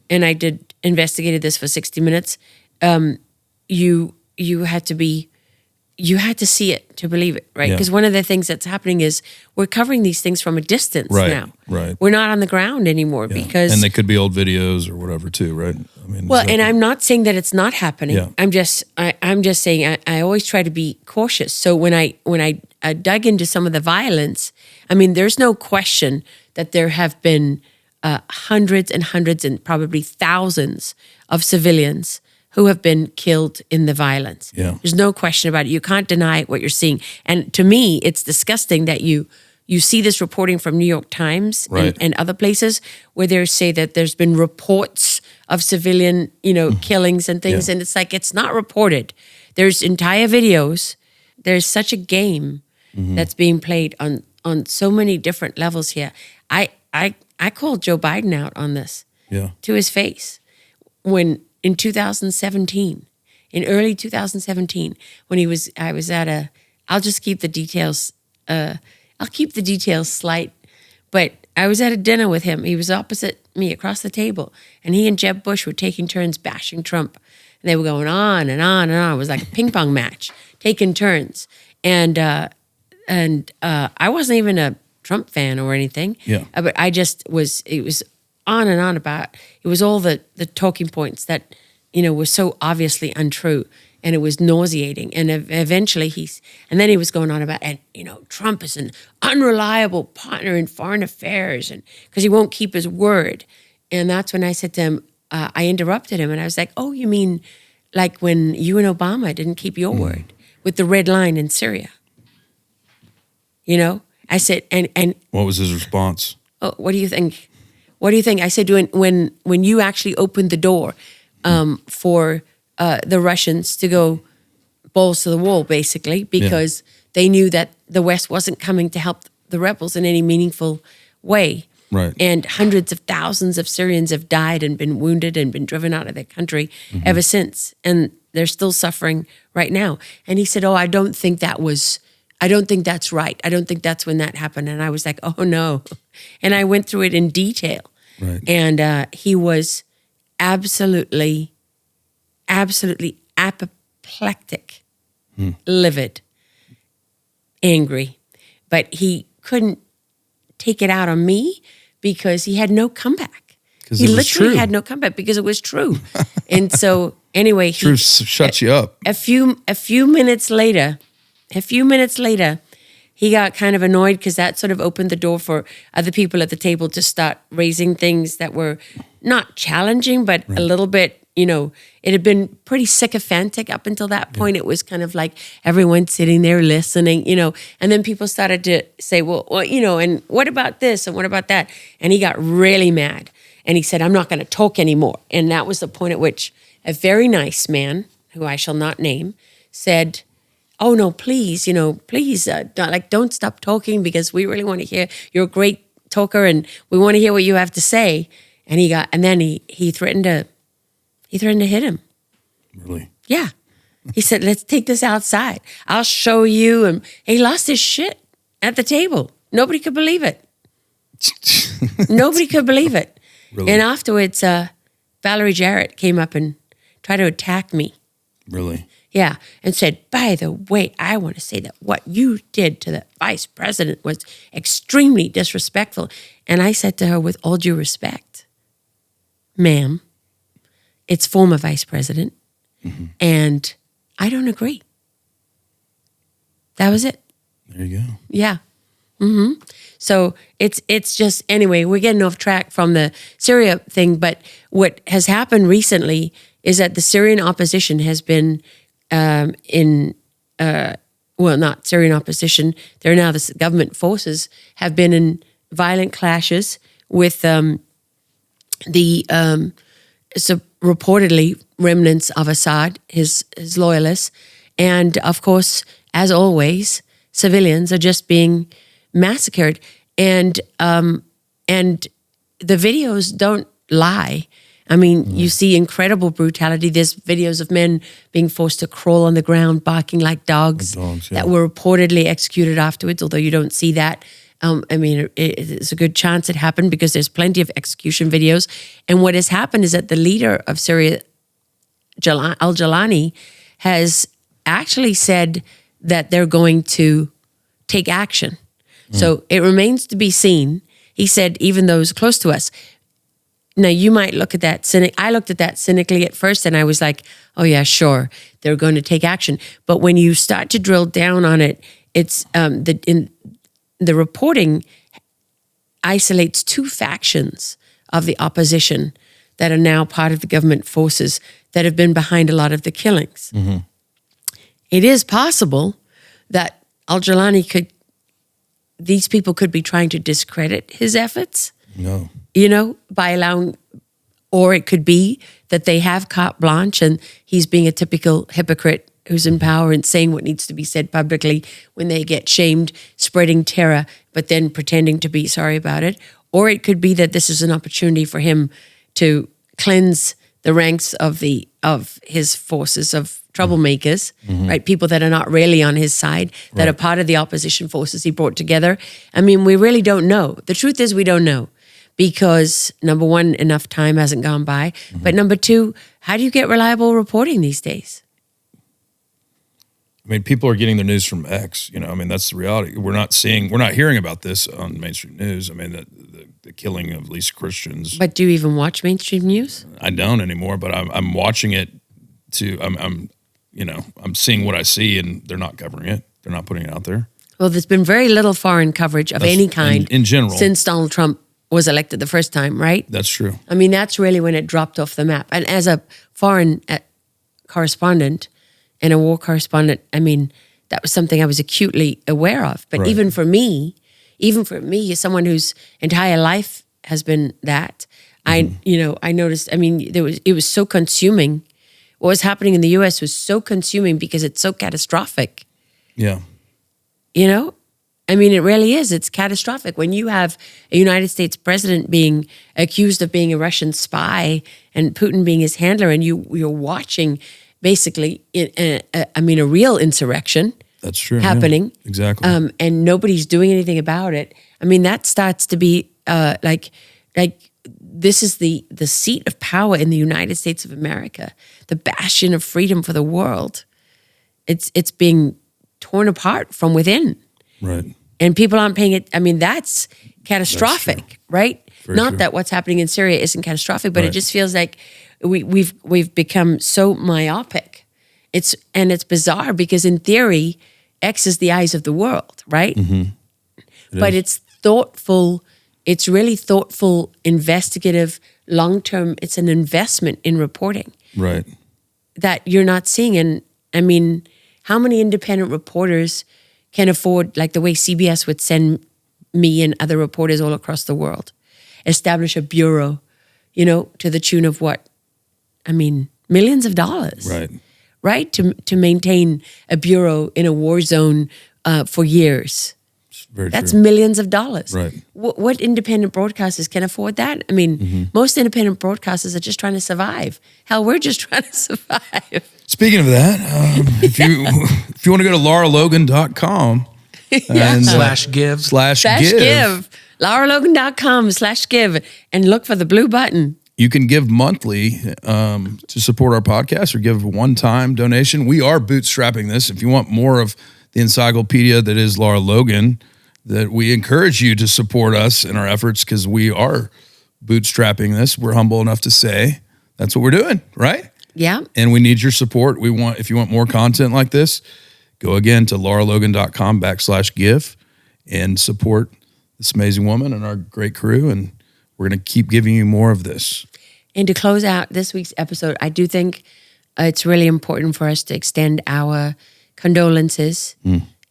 and I investigated this for 60 minutes, you had to see it to believe it, right? Because one of the things that's happening is we're covering these things from a distance now. Right. We're not on the ground anymore because... And they could be old videos or whatever too, right? I mean, well, and I'm not saying that it's not happening. Yeah. I'm just saying I always try to be cautious. So when I dug into some of the violence, I mean, there's no question that there have been hundreds and hundreds and probably thousands of civilians who have been killed in the violence. Yeah. There's no question about it. You can't deny what you're seeing. And to me, it's disgusting that you see this reporting from New York Times and other places where they say that there's been reports of civilian, killings and things. And it's like, it's not reported. There's entire videos. There's such a game that's being played on so many different levels here. I called Joe Biden out on this to his face when in 2017, in early 2017, when I was at I'll just keep the details, I'll keep the details slight, but I was at a dinner with him. He was opposite me across the table, and he and Jeb Bush were taking turns bashing Trump. And they were going on and on and on. It was like a ping pong match, taking turns. And I wasn't even a Trump fan or anything. Yeah. But it was on and on about, it was all the talking points that, were so obviously untrue. And it was nauseating. And eventually and then he was going on about, and Trump is an unreliable partner in foreign affairs, and because he won't keep his word. And that's when I said to him, I interrupted him, and I was like, oh, you mean like when you and Obama didn't keep your word with the red line in Syria? I said, and what was his response? Oh, what do you think? What do you think? I said, when you actually opened the door for the Russians to go balls to the wall, basically, because they knew that the West wasn't coming to help the rebels in any meaningful way. Right. And hundreds of thousands of Syrians have died and been wounded and been driven out of their country ever since. And they're still suffering right now. And he said, oh, I don't think that's right. I don't think that's when that happened. And I was like, oh, no. And I went through it in detail. Right. And he was absolutely apoplectic, livid, angry. But he couldn't take it out on me because he had no comeback. He literally had no comeback because it was true. And so anyway, truth shuts you up. A few minutes later, he got kind of annoyed because that sort of opened the door for other people at the table to start raising things that were not challenging, but a little bit, it had been pretty sycophantic up until that point. It was kind of like everyone sitting there listening, and then people started to say, well, and what about this and what about that? And he got really mad and he said, I'm not going to talk anymore. And that was the point at which a very nice man, who I shall not name, said, oh no, please, don't stop talking because we really want to hear, you're a great talker and we want to hear what you have to say. And then he threatened to hit him. Really? Yeah. He said, let's take this outside. I'll show you. And he lost his shit at the table. Nobody could believe it. Nobody could believe it. Really? And afterwards, Valerie Jarrett came up and tried to attack me. Really? Yeah, and said, by the way, I want to say that what you did to the vice president was extremely disrespectful. And I said to her, with all due respect, ma'am, it's former vice president, and I don't agree. That was it. There you go. Yeah. So it's just, anyway, we're getting off track from the Syria thing, but what has happened recently is that the Syrian opposition has been not Syrian opposition, they're now the government forces, have been in violent clashes with reportedly remnants of Assad, his loyalists. And of course, as always, civilians are just being massacred. And the videos don't lie. I mean, you see incredible brutality. There's videos of men being forced to crawl on the ground, barking like dogs, that were reportedly executed afterwards, although you don't see that. I mean, it's a good chance it happened because there's plenty of execution videos. And what has happened is that the leader of Syria, al-Jalani, has actually said that they're going to take action. So it remains to be seen. He said, even those close to us. Now, you might look at that I looked at that cynically at first, and I was like, oh, yeah, sure, they're going to take action. But when you start to drill down on it, it's the reporting isolates two factions of the opposition that are now part of the government forces that have been behind a lot of the killings. It is possible that al-Jalani these people could be trying to discredit his efforts. No. By allowing, or it could be that they have carte blanche and he's being a typical hypocrite who's in power and saying what needs to be said publicly when they get shamed, spreading terror, but then pretending to be sorry about it. Or it could be that this is an opportunity for him to cleanse the ranks of his forces of troublemakers, right? People that are not really on his side, that are part of the opposition forces he brought together. I mean, we really don't know. The truth is we don't know. Because, number one, enough time hasn't gone by. But number two, how do you get reliable reporting these days? I mean, people are getting their news from X. I mean, that's the reality. We're not hearing about this on mainstream news. I mean, the killing of at least Christians. But do you even watch mainstream news? I don't anymore. But I'm watching it. I'm seeing what I see, and they're not covering it. They're not putting it out there. Well, there's been very little foreign coverage of any kind in general since Donald Trump was elected the first time, right? That's true. I mean, that's really when it dropped off the map. And as a foreign correspondent and a war correspondent, I mean, that was something I was acutely aware of. But even for me, as someone whose entire life has been that, I noticed, I mean, it was so consuming. What was happening in the U.S. was so consuming because it's so catastrophic. Yeah. I mean, it really is. It's catastrophic. When you have a United States president being accused of being a Russian spy and Putin being his handler, and you're watching basically, a real insurrection. That's true. Happening. Yeah, exactly. And nobody's doing anything about it. I mean, that starts to be like this is the seat of power in the United States of America, the bastion of freedom for the world. It's being torn apart from within. Right. And people aren't paying it. I mean, that's catastrophic, right? Not true. that what's happening in Syria isn't catastrophic, but it just feels like we've become so myopic. It's bizarre because in theory, X is the eyes of the world, right? But it's thoughtful. It's really thoughtful, investigative, long-term. It's an investment in reporting. Right. That you're not seeing. And I mean, how many independent reporters can afford, like the way CBS would send me and other reporters all across the world, establish a bureau, to the tune of what? I mean, millions of dollars. Right? To maintain a bureau in a war zone for years. That's true. Millions of dollars. Right. What independent broadcasters can afford that? I mean, most independent broadcasters are just trying to survive. Hell, we're just trying to survive. Speaking of that, if you want to go to laralogan.com and /give. /give. LaraLogan.com/give and look for the blue button. you can give monthly to support our podcast or give a one-time donation. We are bootstrapping this. If you want more of the encyclopedia that is Lara Logan, that we encourage you to support us in our efforts because we are bootstrapping this. We're humble enough to say that's what we're doing, right? Yeah. And we need your support. If you want more content like this, go again to laralogan.com/give and support this amazing woman and our great crew. And we're going to keep giving you more of this. And to close out this week's episode, I do think it's really important for us to extend our condolences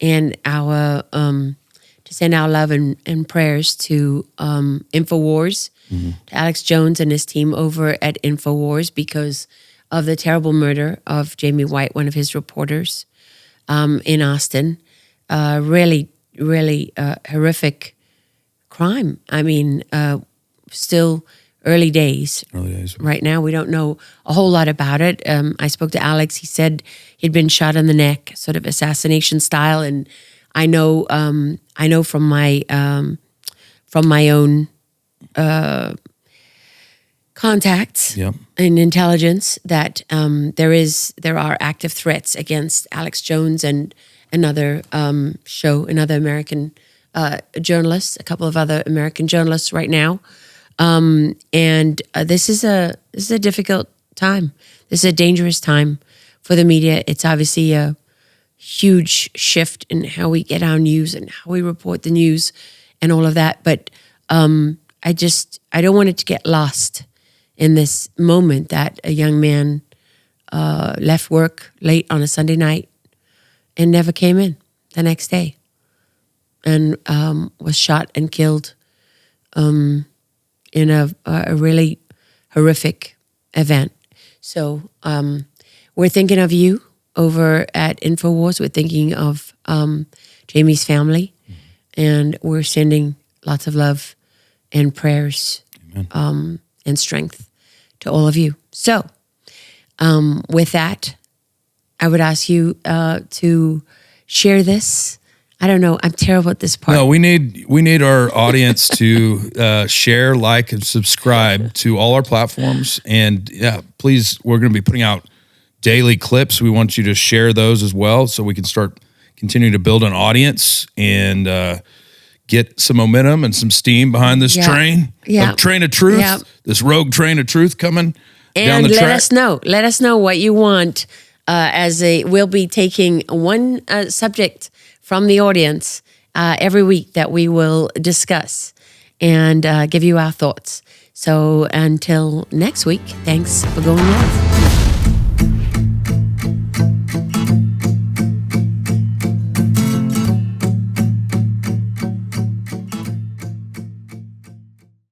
and our to send our love and prayers to InfoWars, to Alex Jones and his team over at InfoWars because of the terrible murder of Jamie White, one of his reporters in Austin. Really, really horrific crime. I mean, still early days. Right now, we don't know a whole lot about it. I spoke to Alex. He said he'd been shot in the neck, sort of assassination style. And I know from my own contacts in intelligence that there are active threats against Alex Jones and another American journalists, a couple of other American journalists right now. This is a difficult time. This is a dangerous time for the media. It's obviously a huge shift in how we get our news and how we report the news and all of that. But I don't want it to get lost in this moment that a young man left work late on a Sunday night and never came in the next day and was shot and killed in a really horrific event. So we're thinking of you over at InfoWars. We're thinking of Jamie's family, and we're sending lots of love and prayers and strength to all of you. So with that, I would ask you to share this. I don't know. I'm terrible at this part. No, we need our audience to share, like, and subscribe to all our platforms. And please, we're going to be putting out daily clips. We want you to share those as well, so we can start continuing to build an audience and get some momentum and some steam behind this train of truth. This rogue train of truth coming down the track. And let us know what you want. We'll be taking one subject from the audience every week that we will discuss and give you our thoughts. So until next week, thanks for going live.